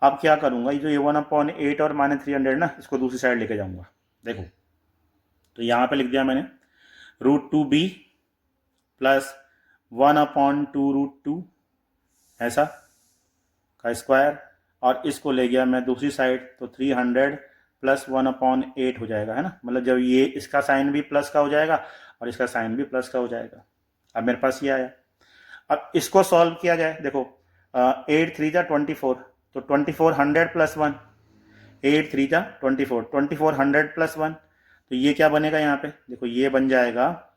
अब क्या करूंगा, ये जो ये 1/8 और -300 ना, इसको दूसरी साइड लेके जाऊंगा। देखो तो यहाँ पे लिख दिया मैंने √2b प्लस 1/2√2 ऐसा का स्क्वायर, और इसको ले गया मैं दूसरी साइड, तो 300 प्लस 1/8 हो जाएगा, है ना। मतलब जब ये इसका साइन भी प्लस का हो जाएगा और इसका साइन भी प्लस का हो जाएगा। अब मेरे पास ये आया। अब इसको सॉल्व किया जाए, देखो 8 3 जा 24, तो 2400 प्लस 1, 8 3 जा 24, 2400 प्लस 1, तो ये क्या बनेगा यहाँ पे, देखो ये बन जाएगा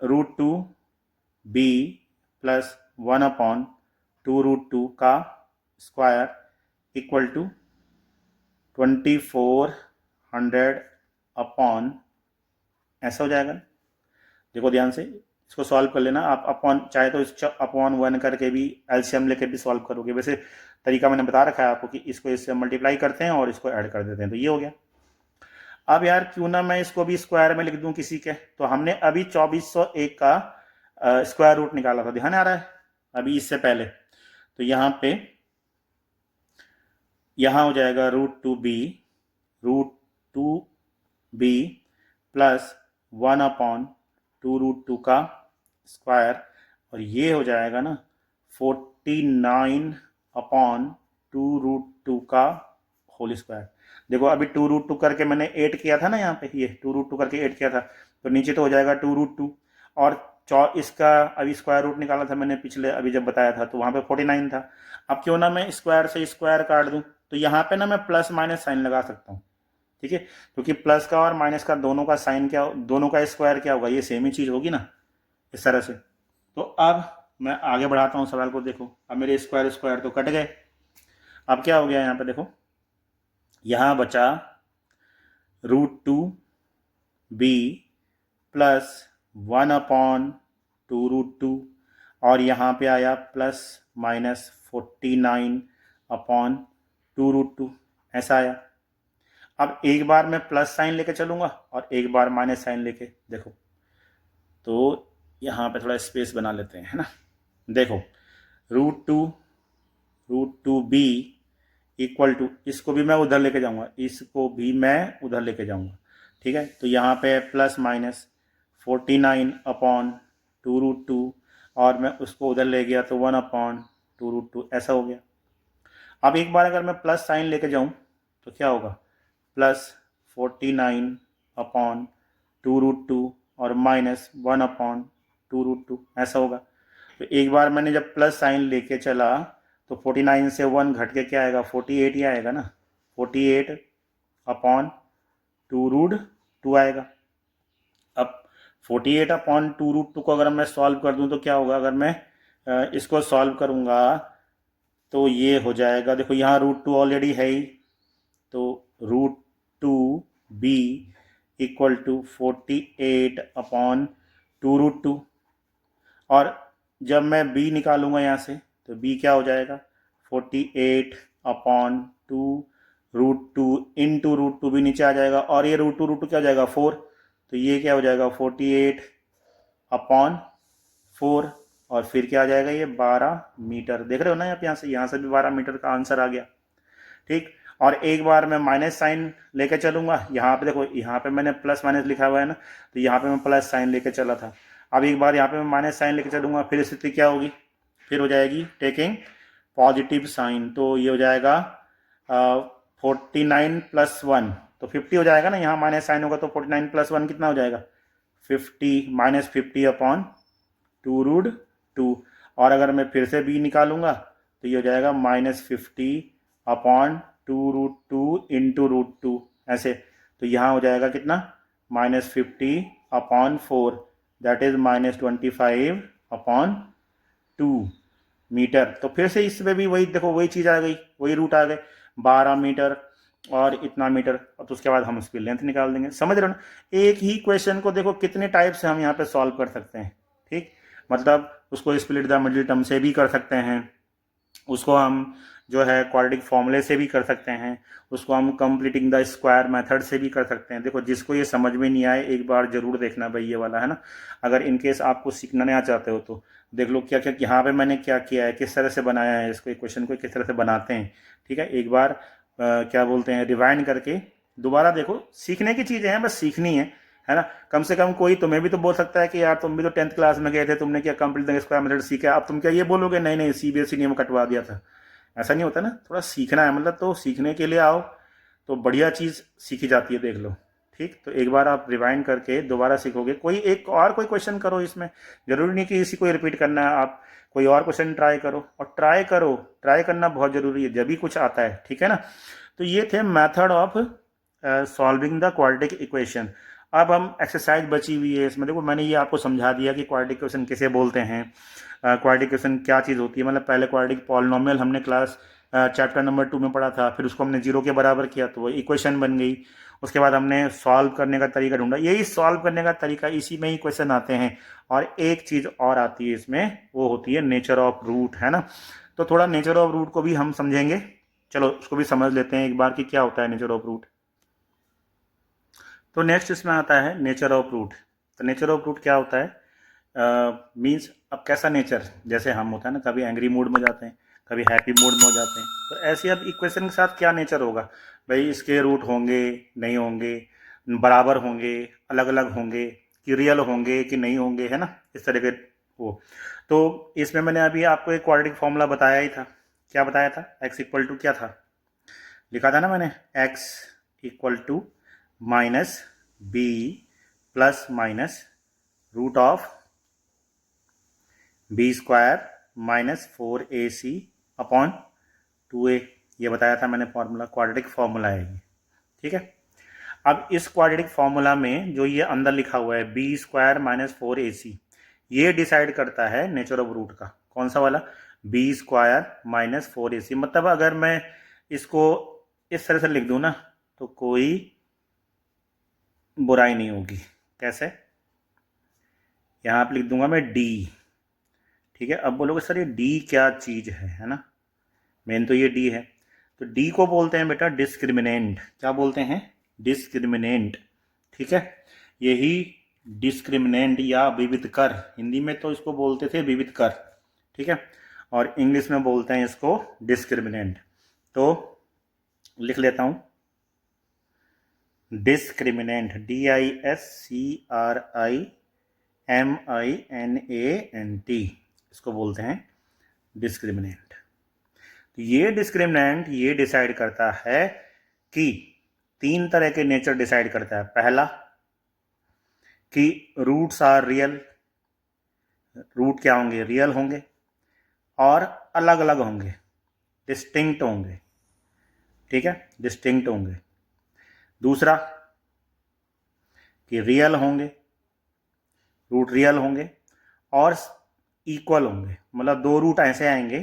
√2b प्लस 1/2√2 का स्क्वायर इक्वल टू 2400 अपॉन, ऐसा हो जाएगा। देखो ध्यान से इसको सॉल्व कर लेना आप, अपॉन चाहे तो इस अपॉन 1 करके भी एलसीएम लेके भी सॉल्व करोगे। वैसे तरीका मैंने बता रखा है आपको कि इसको इससे मल्टीप्लाई करते हैं और इसको ऐड कर देते हैं, तो ये हो गया। अब यार क्यों ना मैं इसको भी स्क्वायर में लिख दूं किसी के, तो हमने अभी 2401 का स्क्वायर रूट निकाला था, ध्यान आ रहा है अभी इससे पहले। तो यहाँ पे यहाँ हो जाएगा √2b प्लस 1/2√2 का स्क्वायर, और ये हो जाएगा ना 49/2√2 का होल स्क्वायर। देखो अभी 2√2 करके मैंने 8 किया था ना, यहाँ पे ये 2√2 करके 8 किया था, तो नीचे तो हो जाएगा 2√2, और इसका अभी स्क्वायर रूट निकाला था मैंने पिछले अभी जब बताया था, तो वहाँ पे 49 था। अब क्यों ना मैं स्क्वायर से स्क्वायर काट दूं, तो यहाँ पे ना मैं प्लस माइनस साइन लगा सकता हूँ, ठीक है, क्योंकि प्लस का और माइनस का दोनों का साइन क्या, दोनों का स्क्वायर क्या होगा, ये सेम ही चीज़ होगी ना, इस तरह से। तो अब मैं आगे बढ़ाता हूँ सवाल को। देखो अब मेरे स्क्वायर स्क्वायर तो कट गए, अब क्या हो गया यहाँ पे, देखो यहाँ बचा √2b प्लस 1/2√2, और यहाँ पे आया प्लस माइनस 49/2√2, ऐसा आया। अब एक बार मैं प्लस साइन लेके चलूंगा और एक बार माइनस साइन लेके, देखो तो यहाँ पे थोड़ा स्पेस बना लेते हैं, है ना। देखो √2b इक्वल टू, इसको भी मैं उधर लेके जाऊंगा, इसको भी मैं उधर लेके जाऊंगा, ठीक है। तो यहाँ पे प्लस माइनस 49/2√2 और मैं उसको उधर ले गया तो 1/2√2 ऐसा हो गया। अब एक बार अगर मैं प्लस साइन लेके जाऊँ तो क्या होगा, प्लस 49/2√2 और माइनस 1/2√2 ऐसा होगा। तो एक बार मैंने जब प्लस साइन लेके चला तो 49 से 1 घट के क्या आएगा, 48 ही आएगा ना, 48/2√2 आएगा। अब 48/2√2 को अगर मैं सॉल्व कर दूं तो क्या होगा, अगर मैं इसको सॉल्व करूंगा तो ये हो जाएगा, देखो यहाँ √2 ऑलरेडी है ही, तो √2b इक्वल टू 48/2√2 और जब मैं b निकालूंगा यहाँ से तो b क्या हो जाएगा, 48/2√2 इंटू √2 भी नीचे आ जाएगा और ये √2 क्या हो जाएगा 4, तो ये क्या हो जाएगा 48/4 और फिर क्या आ जाएगा ये 12 मीटर। देख रहे हो ना आप, यहाँ से भी 12 मीटर का आंसर आ गया। ठीक, और एक बार मैं माइनस साइन लेके चलूंगा, यहाँ पे देखो यहाँ पे मैंने प्लस माइनस लिखा हुआ है ना, तो यहाँ पे मैं प्लस साइन लेके चला था। अब एक बार यहाँ पे मैं माइनस साइन लेके चलूंगा, फिर स्थिति क्या होगी, फिर हो जाएगी टेकिंग पॉजिटिव साइन, तो ये हो जाएगा 49 + 1 तो 50 हो जाएगा ना, यहाँ माइनस साइन होगा तो 49 + 1 कितना हो जाएगा 50, -50/2√2 और अगर मैं फिर से b निकालूंगा तो ये हो जाएगा -50/2√2 इंटू √2 ऐसे, तो यहाँ हो जाएगा कितना -50/4 दैट इज -25/2 मीटर। तो फिर से इसमें भी वही देखो, वही चीज़ आ गई, वही रूट आ गए 12 मीटर और इतना मीटर, और तो उसके बाद हम उसकी लेंथ निकाल देंगे। समझ रहे हो ना, एक ही क्वेश्चन को देखो कितने टाइप से हम यहाँ पे सॉल्व कर सकते हैं। ठीक, मतलब उसको स्प्लिट द मिडिल टर्म से भी कर सकते हैं, उसको हम जो है क्वाड्रेटिक फॉर्मूले से भी कर सकते हैं, उसको हम कंप्लीटिंग द स्क्वायर मेथड से भी कर सकते हैं। देखो जिसको ये समझ में नहीं आए एक बार जरूर देखना भाई ये वाला, है ना। अगर इनकेस आपको सीखना नहीं चाहते हो तो देख लो क्या क्या यहाँ पे मैंने क्या किया है, किस तरह से बनाया है इसको, इक्वेशन को किस तरह से बनाते हैं। ठीक है, एक बार क्या बोलते हैं रिवाइंड करके दोबारा देखो, सीखने की चीज़ें हैं, बस सीखनी है ना। कम से कम कोई तुम्हें भी तो बोल सकता है कि यार तुम भी तो 10th क्लास में गए थे, तुमने क्या कंप्लीट स्क्वायर मेथड सीखा, अब तुम क्या ये बोलोगे नहीं नहीं CBSE ने कटवा दिया था। ऐसा नहीं होता ना, थोड़ा सीखना है, मतलब तो सीखने के लिए आओ तो बढ़िया चीज़ सीखी जाती है, देख लो। ठीक, तो एक बार आप रिवाइंड करके दोबारा सीखोगे, कोई एक और कोई क्वेश्चन करो, इसमें जरूरी नहीं कि इसी को रिपीट करना है, आप कोई और क्वेश्चन ट्राई करो, और ट्राई करना बहुत जरूरी है जब भी कुछ आता है। ठीक है ना, तो ये थे method of solving the quadratic equation. अब हम एक्सरसाइज बची हुई है इसमें, देखो मैंने ये आपको समझा दिया कि क्वाड्रेटिक इक्वेशन किसे बोलते हैं, क्वाड्रेटिक इक्वेशन क्या चीज़ होती है। मतलब पहले क्वाड्रेटिक पॉलिनोमियल हमने क्लास चैप्टर नंबर 2 में पढ़ा था, फिर उसको हमने 0 के बराबर किया तो वो इक्वेशन बन गई। उसके बाद हमने सॉल्व करने का तरीका ढूंढा, यही सॉल्व करने का तरीका, इसी में ही क्वेश्चन आते हैं। और एक चीज़ और आती है इसमें, वो होती है नेचर ऑफ रूट, है ना। तो थोड़ा नेचर ऑफ रूट को भी हम समझेंगे, चलो उसको भी समझ लेते हैं एक बार कि क्या होता है नेचर ऑफ रूट। तो नेक्स्ट इसमें आता है नेचर ऑफ रूट। तो नेचर ऑफ रूट क्या होता है, मीन्स अब कैसा नेचर, जैसे हम होता है ना, कभी एंग्री मूड में जाते हैं, कभी हैप्पी मूड में हो जाते हैं, तो ऐसे अब इक्वेशन के साथ क्या नेचर होगा भाई, इसके रूट होंगे नहीं होंगे, बराबर होंगे अलग अलग होंगे, कि रियल होंगे कि नहीं होंगे, है ना, इस तरह के वो। तो इसमें मैंने अभी आपको एक क्वाड्रेटिक फॉर्मूला बताया ही था, क्या बताया था, x इक्वल टू क्या था, लिखा था ना मैंने, x equal to -b plus minus √ b² -4ac/2a, ये बताया था मैंने फॉर्मूला, क्वाड्रेटिक फॉर्मूला है ये। ठीक है, अब इस क्वाड्रेटिक फॉर्मूला में जो ये अंदर लिखा हुआ है b² -4ac, ये डिसाइड करता है नेचर ऑफ रूट का। कौन सा वाला, b² -4ac। मतलब अगर मैं इसको इस तरह से लिख दूं ना तो कोई बुराई नहीं होगी। कैसे, यहां पे लिख दूंगा मैं d। ठीक है, अब बोलोगे सर ये d क्या चीज है ना, मेन तो ये d है। तो d को बोलते हैं बेटा डिस्क्रिमिनेंट। क्या बोलते हैं, डिस्क्रिमिनेंट। ठीक है, यही डिस्क्रिमिनेंट या विविध कर, हिंदी में तो इसको बोलते थे विविध कर, ठीक है, और इंग्लिश में बोलते हैं इसको डिस्क्रिमिनेंट। तो लिख लेता हूं, डिस्क्रिमिनेंट, DISCRIMINANT, इसको बोलते हैं डिस्क्रिमिनेंट। तो ये डिस्क्रिमिनेंट ये डिसाइड करता है कि 3 तरह के नेचर डिसाइड करता है। पहला कि रूट्स आर रियल, रूट क्या होंगे, रियल होंगे और अलग अलग होंगे, डिस्टिंक्ट होंगे, ठीक है, डिस्टिंक्ट होंगे। दूसरा कि रियल होंगे, रूट रियल होंगे और इक्वल होंगे, मतलब 2 रूट ऐसे आएंगे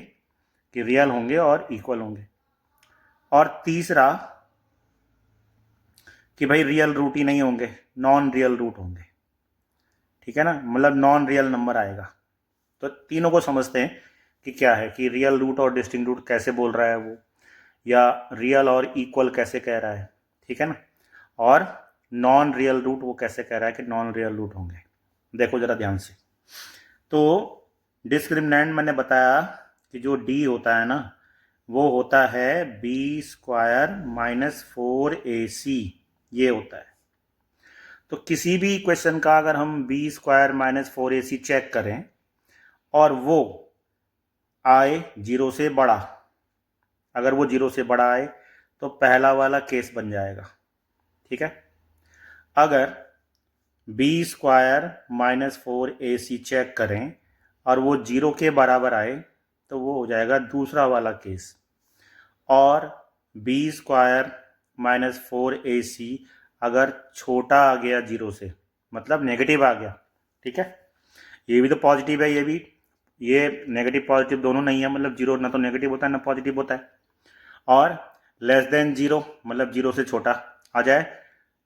कि रियल होंगे और इक्वल होंगे। और तीसरा कि भाई रियल रूट ही नहीं होंगे, नॉन रियल रूट होंगे, ठीक है ना, मतलब नॉन रियल नंबर आएगा। तो तीनों को समझते हैं कि क्या है, कि रियल रूट और डिस्टिंक्ट रूट कैसे बोल रहा है वो, या रियल और इक्वल कैसे कह रहा है, ठीक है ना, और नॉन रियल रूट वो कैसे कह रहा है कि नॉन रियल रूट होंगे। देखो जरा ध्यान से। तो डिस्क्रिमिनेंट मैंने बताया कि जो डी होता है ना, वो होता है b² - 4ac, ये होता है। तो किसी भी इक्वेशन का अगर हम b² - 4ac चेक करें और वो आए 0 से बड़ा, अगर वो 0 से बड़ा आए तो पहला वाला केस बन जाएगा, ठीक है। अगर b² - 4ac चेक करें और वो 0 के बराबर आए तो वो हो जाएगा दूसरा वाला केस। और b² - 4ac अगर छोटा आ गया 0 से, मतलब नेगेटिव आ गया, ठीक है, ये भी तो पॉजिटिव है, ये भी, ये नेगेटिव पॉजिटिव दोनों नहीं है, मतलब 0 ना तो नेगेटिव होता है ना पॉजिटिव होता है। और लेस देन 0 मतलब 0 से छोटा आ जाए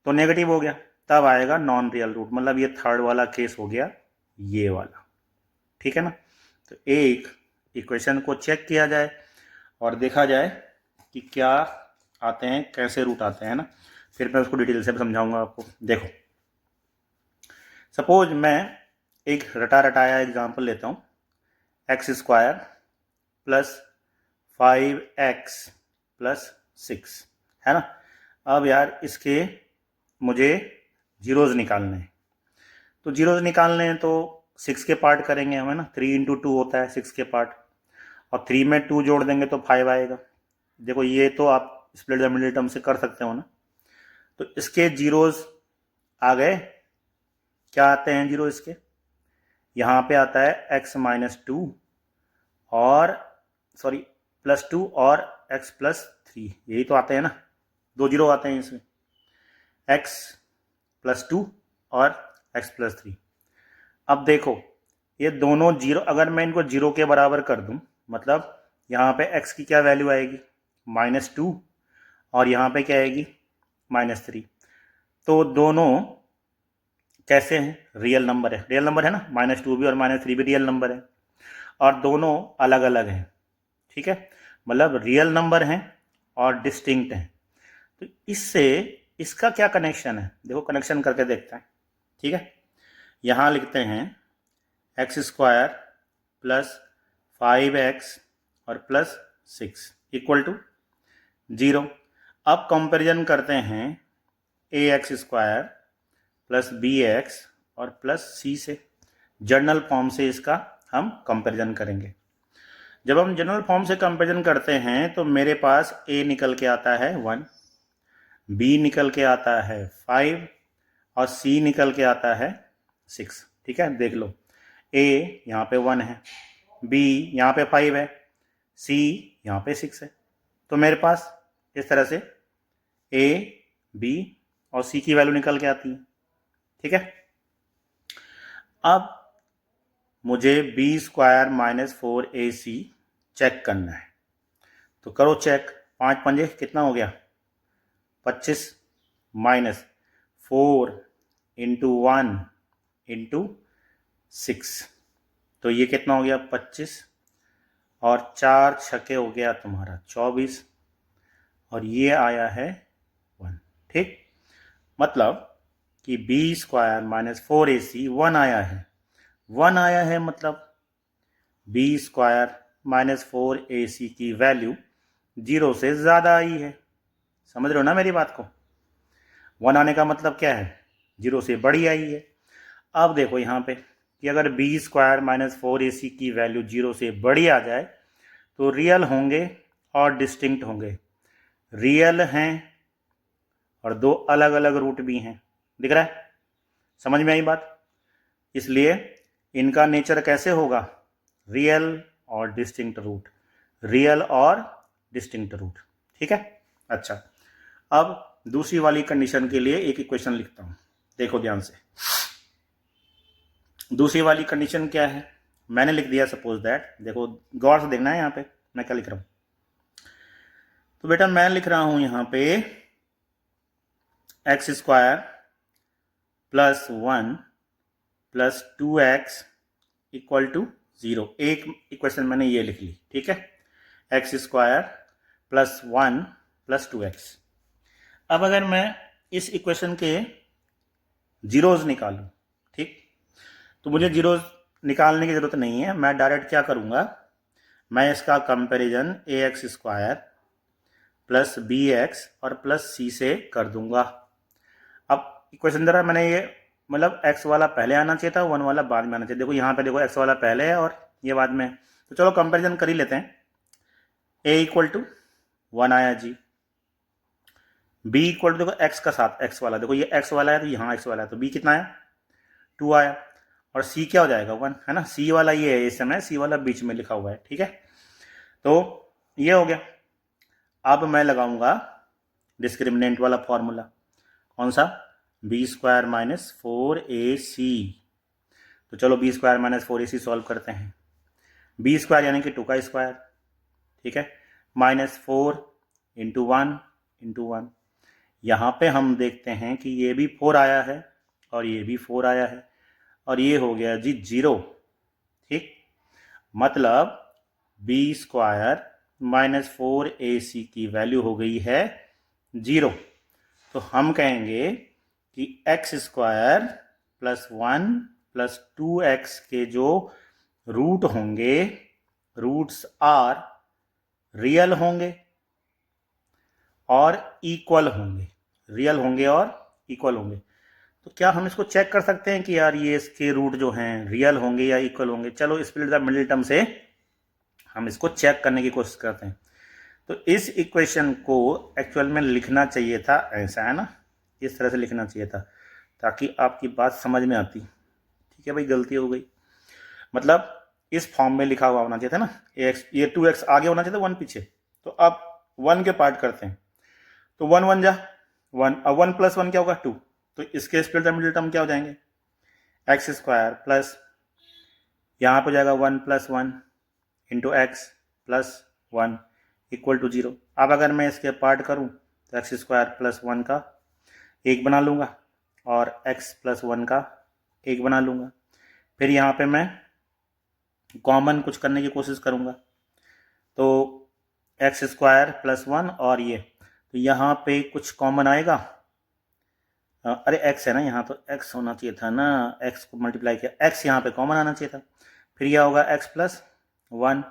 तो नेगेटिव हो गया, तब आएगा नॉन रियल रूट, मतलब ये थर्ड वाला केस हो गया, ये वाला, ठीक है ना। तो एक इक्वेशन को चेक किया जाए और देखा जाए कि क्या आते हैं, कैसे रूट आते हैं ना, फिर मैं उसको डिटेल से समझाऊंगा आपको। देखो सपोज मैं एक रटा रटाया एग्जांपल लेता हूँ, x² + 5x + 6, है ना। अब यार इसके मुझे जीरोज निकालने हैं, तो जीरोज निकालने हैं तो 6 के पार्ट करेंगे हम, है ना, 3 × 2 होता है 6 के पार्ट, और 3 में 2 जोड़ देंगे तो 5 आएगा। देखो ये तो आप स्प्लिट द मिडिल टर्म से कर सकते हो ना। तो इसके जीरोज आ गए, क्या आते हैं जीरो इसके, यहाँ पे आता है x - 2 और सॉरी +2 और x + 3, यही तो आते हैं ना, 2 जीरो आते हैं इसमें, x + 2 और x + 3। अब देखो ये दोनों जीरो, अगर मैं इनको जीरो के बराबर कर दूं, मतलब यहाँ पे x की क्या वैल्यू आएगी, -2, और यहाँ पे क्या आएगी, -3। तो दोनों कैसे हैं, रियल नंबर है, रियल नंबर है ना, -2 भी और -3 भी रियल नंबर है, और दोनों अलग अलग हैं, ठीक है, मतलब रियल नंबर हैं और डिस्टिंक्ट हैं। तो इससे इसका क्या कनेक्शन है, देखो कनेक्शन करके देखते हैं, ठीक है। यहाँ लिखते हैं x² + 5x और +6 = 0। अब कंपैरिजन करते हैं ax² + bx और +c से, जनरल फॉर्म से इसका हम कंपैरिजन करेंगे। जब हम जनरल फॉर्म से कंपैरिजन करते हैं तो मेरे पास a निकल के आता है 1, b निकल के आता है 5 और c निकल के आता है 6, ठीक है। देख लो a यहाँ पे 1 है, b यहाँ पे 5 है, c यहाँ पे 6 है, तो मेरे पास इस तरह से a, b और c की वैल्यू निकल के आती है, ठीक है। अब मुझे b² - 4ac चेक करना है, तो करो चेक, 5 पंजे कितना हो गया, 25 -4 × 1 × 6, तो ये कितना हो गया 25, और 4 छके हो गया तुम्हारा 24, और ये आया है 1, ठीक। मतलब कि b² - 4ac 1 आया है, 1 आया है, मतलब b² - 4ac की वैल्यू 0 से ज़्यादा आई है, समझ रहे हो ना मेरी बात को। 1 आने का मतलब क्या है, 0 से बड़ी आई है। अब देखो यहाँ पे कि अगर बी स्क्वायर माइनस 4ac की वैल्यू 0 से बड़ी आ जाए तो रियल होंगे और डिस्टिंक्ट होंगे। रियल हैं और दो अलग अलग रूट भी हैं, दिख रहा है, समझ में आई बात। इसलिए इनका नेचर कैसे होगा, रियल और डिस्टिंक्ट रूट, रियल और डिस्टिंक्ट रूट, ठीक है। अच्छा, अब दूसरी वाली कंडीशन के लिए एक इक्वेशन लिखता हूं, देखो ध्यान से। दूसरी वाली कंडीशन क्या है, मैंने लिख दिया सपोज दैट, देखो गौर से देखना है यहाँ पे मैं क्या लिख रहा हूं। तो बेटा मैं लिख रहा हूं यहाँ पे x square plus 1 plus 2x equal to 0। एक इक्वेशन मैंने ये लिख ली, ठीक है, x square plus 1 plus 2x। अब अगर मैं इस इक्वेशन के जीरोज निकालूं, ठीक, तो मुझे जीरोज निकालने की जरूरत नहीं है, मैं डायरेक्ट क्या करूंगा, मैं इसका comparison a x square plus b x और प्लस सी से कर दूंगा। अब इक्वेशन जरा मैंने ये मतलब x वाला पहले आना चाहिए था, 1 वाला बाद में आना चाहिए। देखो यहाँ पे देखो x वाला पहले है और ये बाद में, तो चलो कंपैरिजन कर ही लेते हैं। a इक्वल टू 1 आया जी, b इक्वल टू देखो x का साथ x वाला, देखो ये x वाला है तो यहाँ x वाला है, तो b कितना आया 2 आया, और c क्या हो जाएगा 1 है ना, c वाला ये है इस समय, c वाला बीच में लिखा हुआ है, ठीक है। तो ये हो गया। अब मैं लगाऊंगा डिस्क्रिमिनेंट वाला फॉर्मूला, कौन सा, बी स्क्वायर माइनस 4ac। तो चलो B square minus 4ac solve करते हैं। बी स्क्वायर यानी कि 2 का स्क्वायर, ठीक है, माइनस 4 इंटू 1 यहाँ पे हम देखते हैं कि ये भी 4 आया है और ये भी 4 आया है, और ये हो गया जी 0, ठीक। मतलब बी स्क्वायर माइनस 4ac की वैल्यू हो गई है 0। तो हम कहेंगे कि x square plus 1 plus 2x के जो रूट होंगे, रूट्स आर रियल होंगे और इक्वल होंगे, रियल होंगे और इक्वल होंगे। तो क्या हम इसको चेक कर सकते हैं कि यार ये इसके रूट जो हैं रियल होंगे या इक्वल होंगे। चलो स्प्लिट द मिडिल टर्म से हम इसको चेक करने की कोशिश करते हैं। तो इस इक्वेशन को एक्चुअल में लिखना चाहिए था ऐसा, है ना, इस तरह से लिखना चाहिए था ताकि आपकी बात समझ में आती। ठीक है भाई, गलती हो गई, मतलब इस फॉर्म में लिखा हुआ होना चाहिए था ना, ये 2x आगे होना चाहिए था 1 पीछे। तो अब 1 के पार्ट करते हैं, तो 1 1 जा 1, अब 1 प्लस 1 क्या होगा 2, तो इसके स्प्लिट द मिडिल टर्म क्या हो जाएंगे, एक्स स्क्वायर प्लस यहाँ पर जाएगा 1 plus 1 into x plus 1 equal to 0। अब अगर मैं इसके पार्ट करूँ तो एक्स स्क्वायर प्लस 1 का 1 बना लूँगा और x प्लस 1 का 1 बना लूँगा। फिर यहाँ पे मैं कॉमन कुछ करने की कोशिश करूँगा, तो एक्स स्क्वायर प्लस 1 और ये, तो यहाँ पे कुछ कॉमन आएगा, अरे x है ना यहाँ, तो x होना चाहिए था ना, x को मल्टीप्लाई किया, x यहाँ पे कॉमन आना चाहिए था। फिर यह होगा x प्लस 1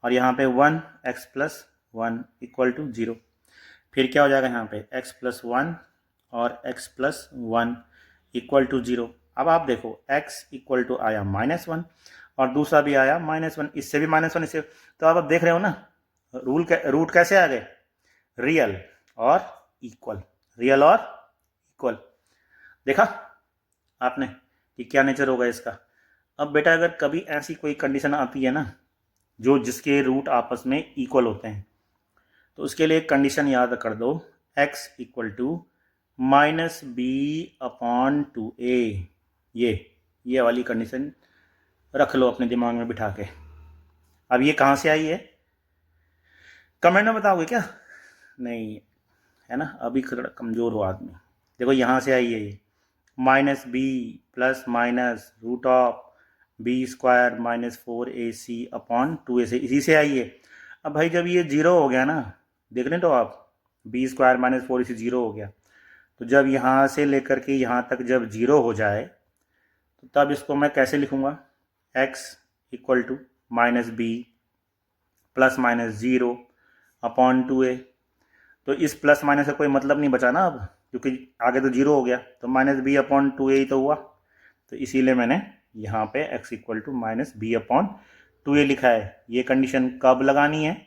और यहाँ पे 1 x प्लस 1 इक्वल टू 0। फिर क्या हो जाएगा यहाँ पे x प्लस 1 और x प्लस 1 इक्वल टू 0। अब आप देखो x इक्वल टू आया -1 और दूसरा भी आया -1, इससे भी -1, इससे, तो आप अब देख रहे हो ना रूट कैसे आ गए, रियल और इक्वल, रियल और इक्वल। देखा आपने कि क्या नेचर होगा इसका। अब बेटा अगर कभी ऐसी कोई कंडीशन आती है ना जो जिसके रूट आपस में इक्वल होते हैं, तो उसके लिए एक कंडीशन याद कर दो, x equal to minus b upon 2a, ये वाली कंडीशन रख लो अपने दिमाग में बिठा के। अब ये कहाँ से आई है, कमेंट में बताओगे क्या, नहीं है ना, अभी कमज़ोर हो आदमी। देखो यहाँ से आई है ये minus b plus minus root of b square minus 4ac upon 2a, इसी से आई है। अब भाई जब ये 0 हो गया ना, देख रहे तो आप, बी स्क्वायर माइनस 4ac 0 हो गया, तो जब यहाँ से लेकर के यहाँ तक जब 0 हो जाए तो तब इसको मैं कैसे लिखूँगा, x equal to minus b plus minus 0 upon 2a। तो इस प्लस माइनस का कोई मतलब नहीं बचा ना अब, क्योंकि आगे तो 0 हो गया, तो -b/2a ही तो हुआ, तो इसीलिए मैंने यहाँ पे x इक्वल टू -b/2a लिखा है। ये कंडीशन कब लगानी है?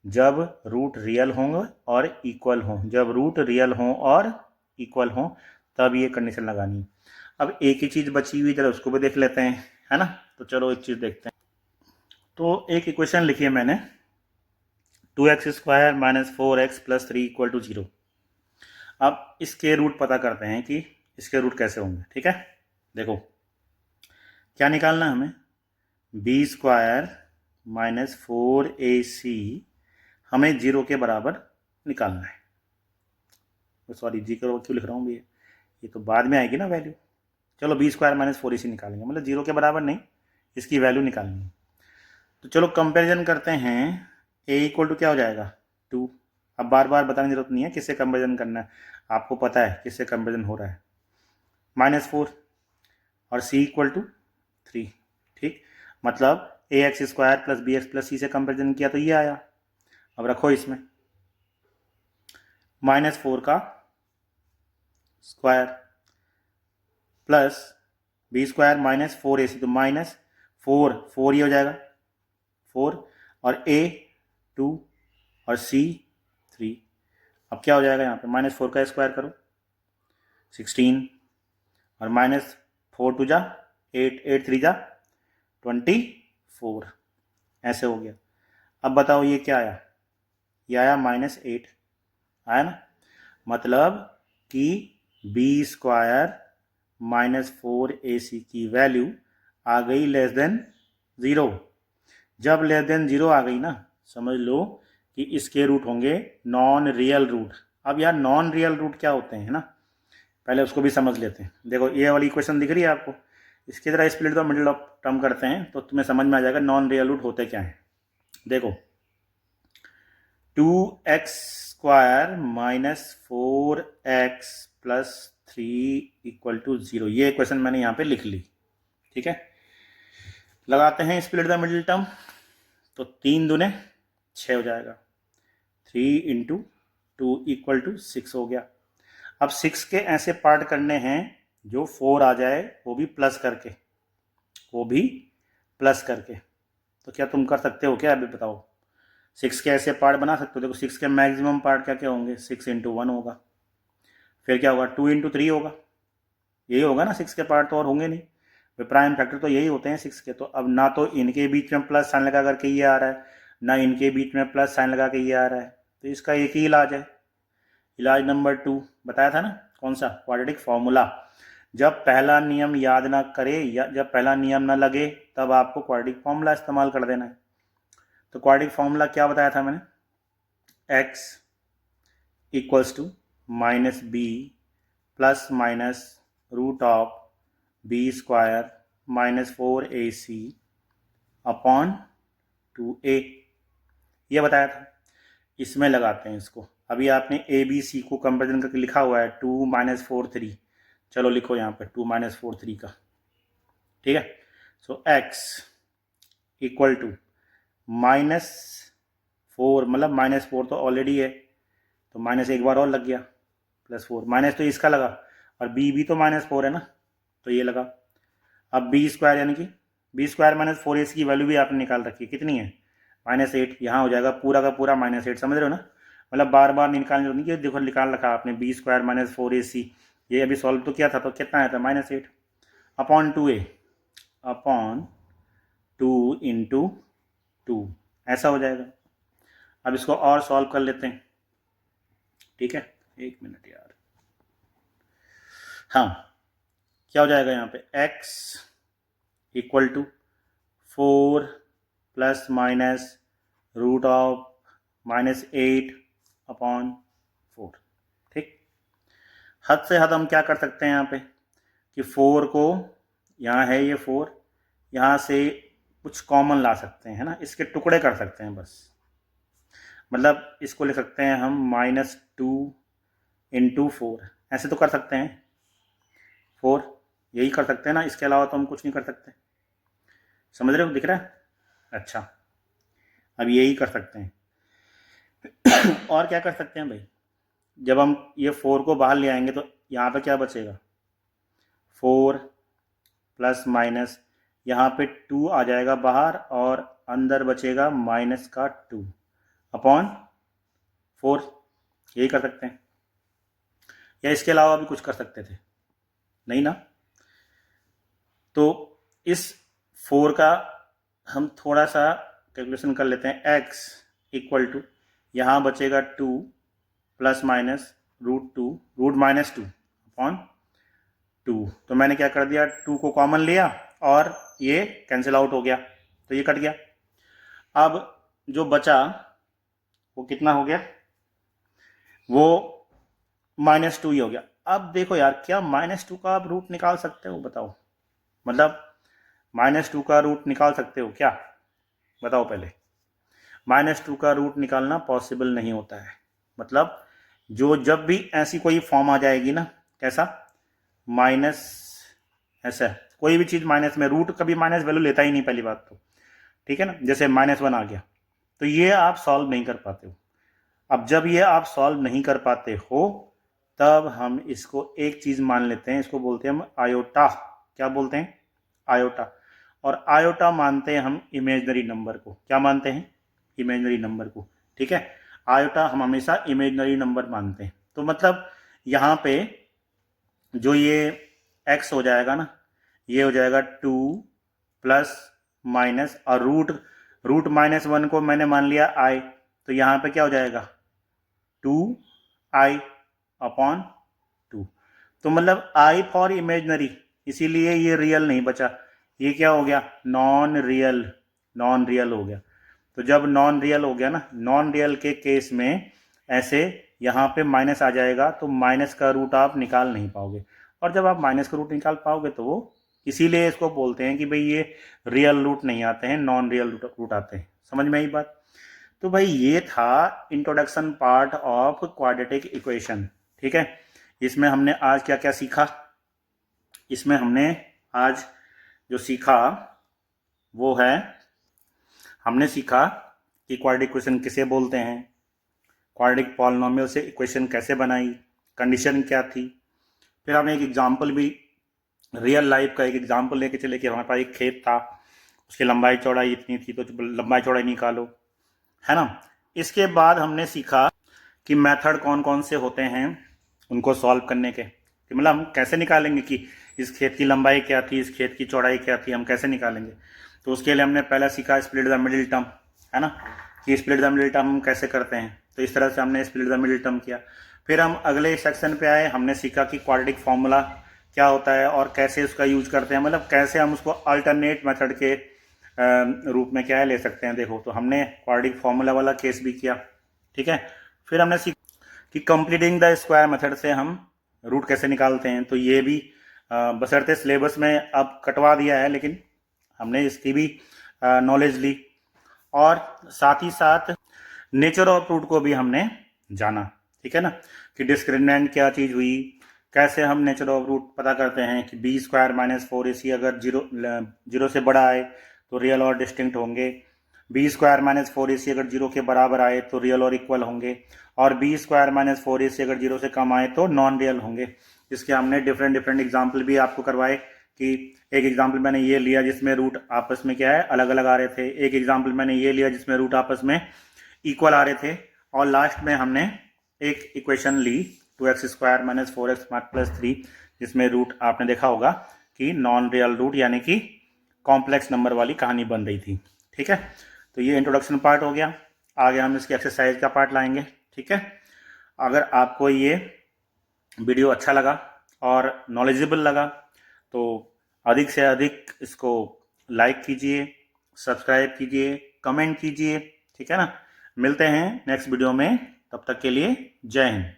जब रूट रियल होंगे और इक्वल हों, जब रूट रियल हों और इक्वल हों तब ये कंडीशन लगानी है। अब एक ही चीज़ बची हुई, चलो उसको भी देख लेते हैं, है ना। तो चलो एक चीज़ देखते हैं। तो एक इक्वेशन लिखी है मैंने, 2x² - 4x + 3 = 0। अब इसके रूट पता करते हैं कि इसके रूट कैसे होंगे। ठीक है, देखो क्या निकालना है हमें, b² - 4ac हमें 0 के बराबर निकालना है। सॉरी, जी क्यों लिख रहा हूँ भैया, ये तो बाद में आएगी ना वैल्यू। चलो b² - 4ac निकालेंगे, मतलब 0 के बराबर नहीं, इसकी वैल्यू निकालनी है। तो चलो कंपैरिजन करते हैं। a इक्वल टू क्या हो जाएगा, 2। अब बार बार बताने की जरूरत नहीं है किससे कंपैरिजन करना है, आपको पता है किससे कंपैरिजन हो रहा है, -4 और c इक्वल टू 3। ठीक, मतलब ax² + bx + c से कंपैरिजन किया तो ये आया। अब रखो इसमें -4 का स्क्वायर प्लस b² - 4ac, तो -4 ये हो जाएगा 4, और a 2 और c 3। अब क्या हो जाएगा यहाँ पे, -4 का स्क्वायर करो 16, और -4 2 जा 8, 8 3 जा 24, ऐसे हो गया। अब बताओ ये क्या आया, ये आया -8 आया ना, मतलब कि b² - 4ac की वैल्यू आ गई लेस देन 0। जब लेस देन 0 आ गई ना, समझ लो कि इसके रूट होंगे नॉन रियल रूट। अब यार नॉन रियल रूट क्या होते हैं ना, पहले उसको भी समझ लेते हैं। देखो ये वाली इक्वेशन दिख रही है आपको, इसकी तरह split the middle of term करते हैं तो तुम्हें समझ में आ जाएगा नॉन रियल रूट होते क्या हैं। देखो 2x² - 4x + 3 = 0, ये इक्वेशन मैंने यहाँ पे लिख ली। ठीक है, लगाते हैं स्प्लिट द मिडिल टर्म, तो 3 दूने 6 हो जाएगा, 3 × 2 = 6 हो गया। अब 6 के ऐसे पार्ट करने हैं जो 4 आ जाए, वो भी प्लस करके, वो भी प्लस करके। तो क्या तुम कर सकते हो क्या, अभी बताओ, 6 के ऐसे पार्ट बना सकते हो। देखो 6 के मैक्सिमम पार्ट क्या क्या होंगे, 6 × 1 होगा, फिर क्या होगा 2 × 3 होगा, यही होगा ना 6 के पार्ट, तो और होंगे नहीं, प्राइम फैक्टर तो यही होते हैं 6 के। तो अब ना तो इनके बीच में प्लस साइन लगा करके ये आ रहा है, ना इनके बीच में प्लस साइन लगा के ये आ रहा है, तो इसका एक ही इलाज है, इलाज नंबर 2 बताया था ना, कौन सा, क्वाड्रेटिक फॉर्मूला। जब पहला नियम याद ना करे या जब पहला नियम ना लगे तब आपको क्वाड्रेटिक फॉर्मूला इस्तेमाल कर देना है। तो क्वाड्रेटिक फॉर्मूला क्या बताया था मैंने, x equals to -b ± √b² - 4ac upon 2a, ये बताया था। इसमें लगाते हैं इसको। अभी आपने ए बी सी को कंपेरिजन करके लिखा हुआ है 2 - 4 3, चलो लिखो यहाँ पे 2 - 4 3 का। ठीक है, सो x इक्वल टू -4, मतलब -4 तो ऑलरेडी है, तो माइनस एक बार और लग गया, +4, माइनस तो इसका लगा, और b भी तो -4 है ना, तो ये लगा। अब b² यानी कि b² - 4ac की वैल्यू भी आपने निकाल रखी है, कितनी है, -8। यहाँ हो जाएगा पूरा का पूरा -8, समझ रहे हो ना, मतलब बार बार निकालने जरूरत नहीं कि देखो निकाल रखा आपने b² - 4ac, ये अभी सॉल्व तो किया था, तो कितना आया था -8 अपॉन 2a अपॉन 2 × 2, ऐसा हो जाएगा। अब इसको और सॉल्व कर लेते हैं। ठीक है, एक मिनट यार, हाँ क्या हो जाएगा यहाँ पे, x इक्वल टू 4 ± √−8 अपॉन 4। ठीक, हद से हद हम क्या कर सकते हैं यहाँ पे कि 4 को, यहाँ है ये 4, यहाँ से कुछ कॉमन ला सकते हैं, है ना, इसके टुकड़े कर सकते हैं बस, मतलब इसको लिख सकते हैं हम -2 × 4, ऐसे तो कर सकते हैं 4, यही कर सकते हैं ना, इसके अलावा तो हम कुछ नहीं कर सकते, समझ रहे हो, दिख रहा है। अच्छा, अब यही कर सकते हैं और क्या कर सकते हैं भाई, जब हम ये 4 को बाहर ले आएंगे तो यहाँ पे क्या बचेगा, 4 प्लस माइनस, यहाँ पे 2 आ जाएगा बाहर और अंदर बचेगा माइनस का 2 अपॉन 4। यही कर सकते हैं, या इसके अलावा भी कुछ कर सकते थे, नहीं ना। तो इस 4 का हम थोड़ा सा कैलकुलेशन कर लेते हैं। x इक्वल टू यहाँ बचेगा 2 plus minus root minus 2 upon 2। तो मैंने क्या कर दिया, 2 को कॉमन लिया और ये कैंसिल आउट हो गया, तो ये कट गया। अब जो बचा वो कितना हो गया, वो -2 ही हो गया। अब देखो यार, क्या -2 का आप रूट निकाल सकते हो, बताओ, मतलब -2 का रूट निकाल सकते हो क्या, बताओ पहले। -2 का रूट निकालना पॉसिबल नहीं होता है। मतलब जब भी ऐसी कोई फॉर्म आ जाएगी ना, कैसा, माइनस, ऐसा कोई भी चीज़ माइनस में, रूट कभी माइनस वैल्यू लेता ही नहीं, पहली बात तो, ठीक है ना। जैसे -1 आ गया तो ये आप सॉल्व नहीं कर पाते हो। अब जब ये आप सॉल्व नहीं कर पाते हो तब हम इसको एक चीज़ मान लेते हैं, इसको बोलते हैं हम आयोटा। क्या बोलते हैं, आयोटा। और आयोटा मानते हैं हम इमेजनरी नंबर को। क्या मानते हैं, इमेजनरी नंबर को, ठीक है। आयोटा हम हमेशा इमेजनरी नंबर मानते हैं। तो मतलब यहाँ पे जो ये x हो जाएगा ना, ये हो जाएगा 2 प्लस माइनस, और रूट -1 को मैंने मान लिया i, तो यहाँ पे क्या हो जाएगा 2i अपॉन 2। तो मतलब i फॉर इमेजनरी, इसीलिए ये रियल नहीं बचा, ये क्या हो गया, नॉन रियल हो गया। तो जब नॉन रियल हो गया ना, नॉन रियल के केस में ऐसे यहाँ पे माइनस आ जाएगा, तो माइनस का रूट आप निकाल नहीं पाओगे। और जब आप माइनस का रूट निकाल पाओगे तो वो, इसीलिए इसको बोलते हैं कि भाई ये रियल रूट नहीं आते हैं, नॉन रियल रूट आते हैं। समझ में आई बात। तो भाई ये था introduction part of quadratic equation, ठीक है। इसमें हमने आज क्या क्या सीखा, इसमें हमने आज जो सीखा वो है, हमने सीखा कि क्वाड्रेटिक इक्वेशन किसे बोलते हैं, क्वाड्रेटिक पॉलिनोमियल से इक्वेशन कैसे बनाई, कंडीशन क्या थी। फिर हमने एक एग्जांपल भी, रियल लाइफ का एक एग्जांपल लेके चले कि हमारे पास एक खेत था, उसकी लंबाई चौड़ाई इतनी थी, तो लंबाई चौड़ाई निकालो, है ना। इसके बाद हमने सीखा कि मेथड कौन कौन से होते हैं उनको सॉल्व करने के, कि मतलब हम कैसे निकालेंगे कि इस खेत की लंबाई क्या थी, इस खेत की चौड़ाई क्या थी, हम कैसे निकालेंगे। तो उसके लिए हमने पहला सीखा स्प्लिट द मिडिल टर्म, है ना, कि स्प्लिट द मिडिल टर्म हम कैसे करते हैं। तो इस तरह से हमने स्प्लिट द मिडिल टर्म किया। फिर हम अगले सेक्शन पे आए, हमने सीखा कि क्वाड्रेटिक फॉर्मूला क्या होता है और कैसे उसका यूज करते हैं, मतलब कैसे हम उसको अल्टरनेट मेथड के रूप में क्या है ले सकते हैं। देखो, तो हमने क्वाड्रेटिक फॉर्मूला वाला केस भी किया, ठीक है। फिर हमने सीखा कि कंप्लीटिंग द स्क्वायर मेथड से हम रूट कैसे निकालते हैं। तो ये भी बशर्ते सिलेबस में अब कटवा दिया है, लेकिन हमने इसकी भी नॉलेज ली। और साथ ही साथ नेचर ऑफ रूट को भी हमने जाना, ठीक है ना, कि डिस्क्रिमिनेंट क्या चीज़ हुई, कैसे हम नेचर ऑफ रूट पता करते हैं कि b² - 4ac अगर जीरो से बड़ा आए तो रियल और डिस्टिंक्ट होंगे, b² - 4ac अगर जीरो के बराबर आए तो रियल और इक्वल होंगे, और b² - 4ac अगर जीरो से कम आए तो नॉन रियल होंगे। इसके हमने डिफरेंट एग्जाम्पल भी आपको करवाए, कि एक एग्जाम्पल मैंने ये लिया जिसमें रूट आपस में क्या है अलग अलग आ रहे थे, एक एग्जाम्पल मैंने ये लिया जिसमें रूट आपस में इक्वल आ रहे थे, और लास्ट में हमने एक इक्वेशन ली 2x² - 4x + 3 जिसमें रूट आपने देखा होगा कि नॉन रियल रूट यानी कि कॉम्प्लेक्स नंबर वाली कहानी बन रही थी, ठीक है। तो ये इंट्रोडक्शन पार्ट हो गया, आगे हम इसकी एक्सरसाइज का पार्ट लाएंगे, ठीक है। अगर आपको ये वीडियो अच्छा लगा और नॉलेजेबल लगा तो अधिक से अधिक इसको लाइक कीजिए, सब्सक्राइब कीजिए, कमेंट कीजिए, ठीक है ना। मिलते हैं नेक्स्ट वीडियो में, तब तक के लिए जय हिंद।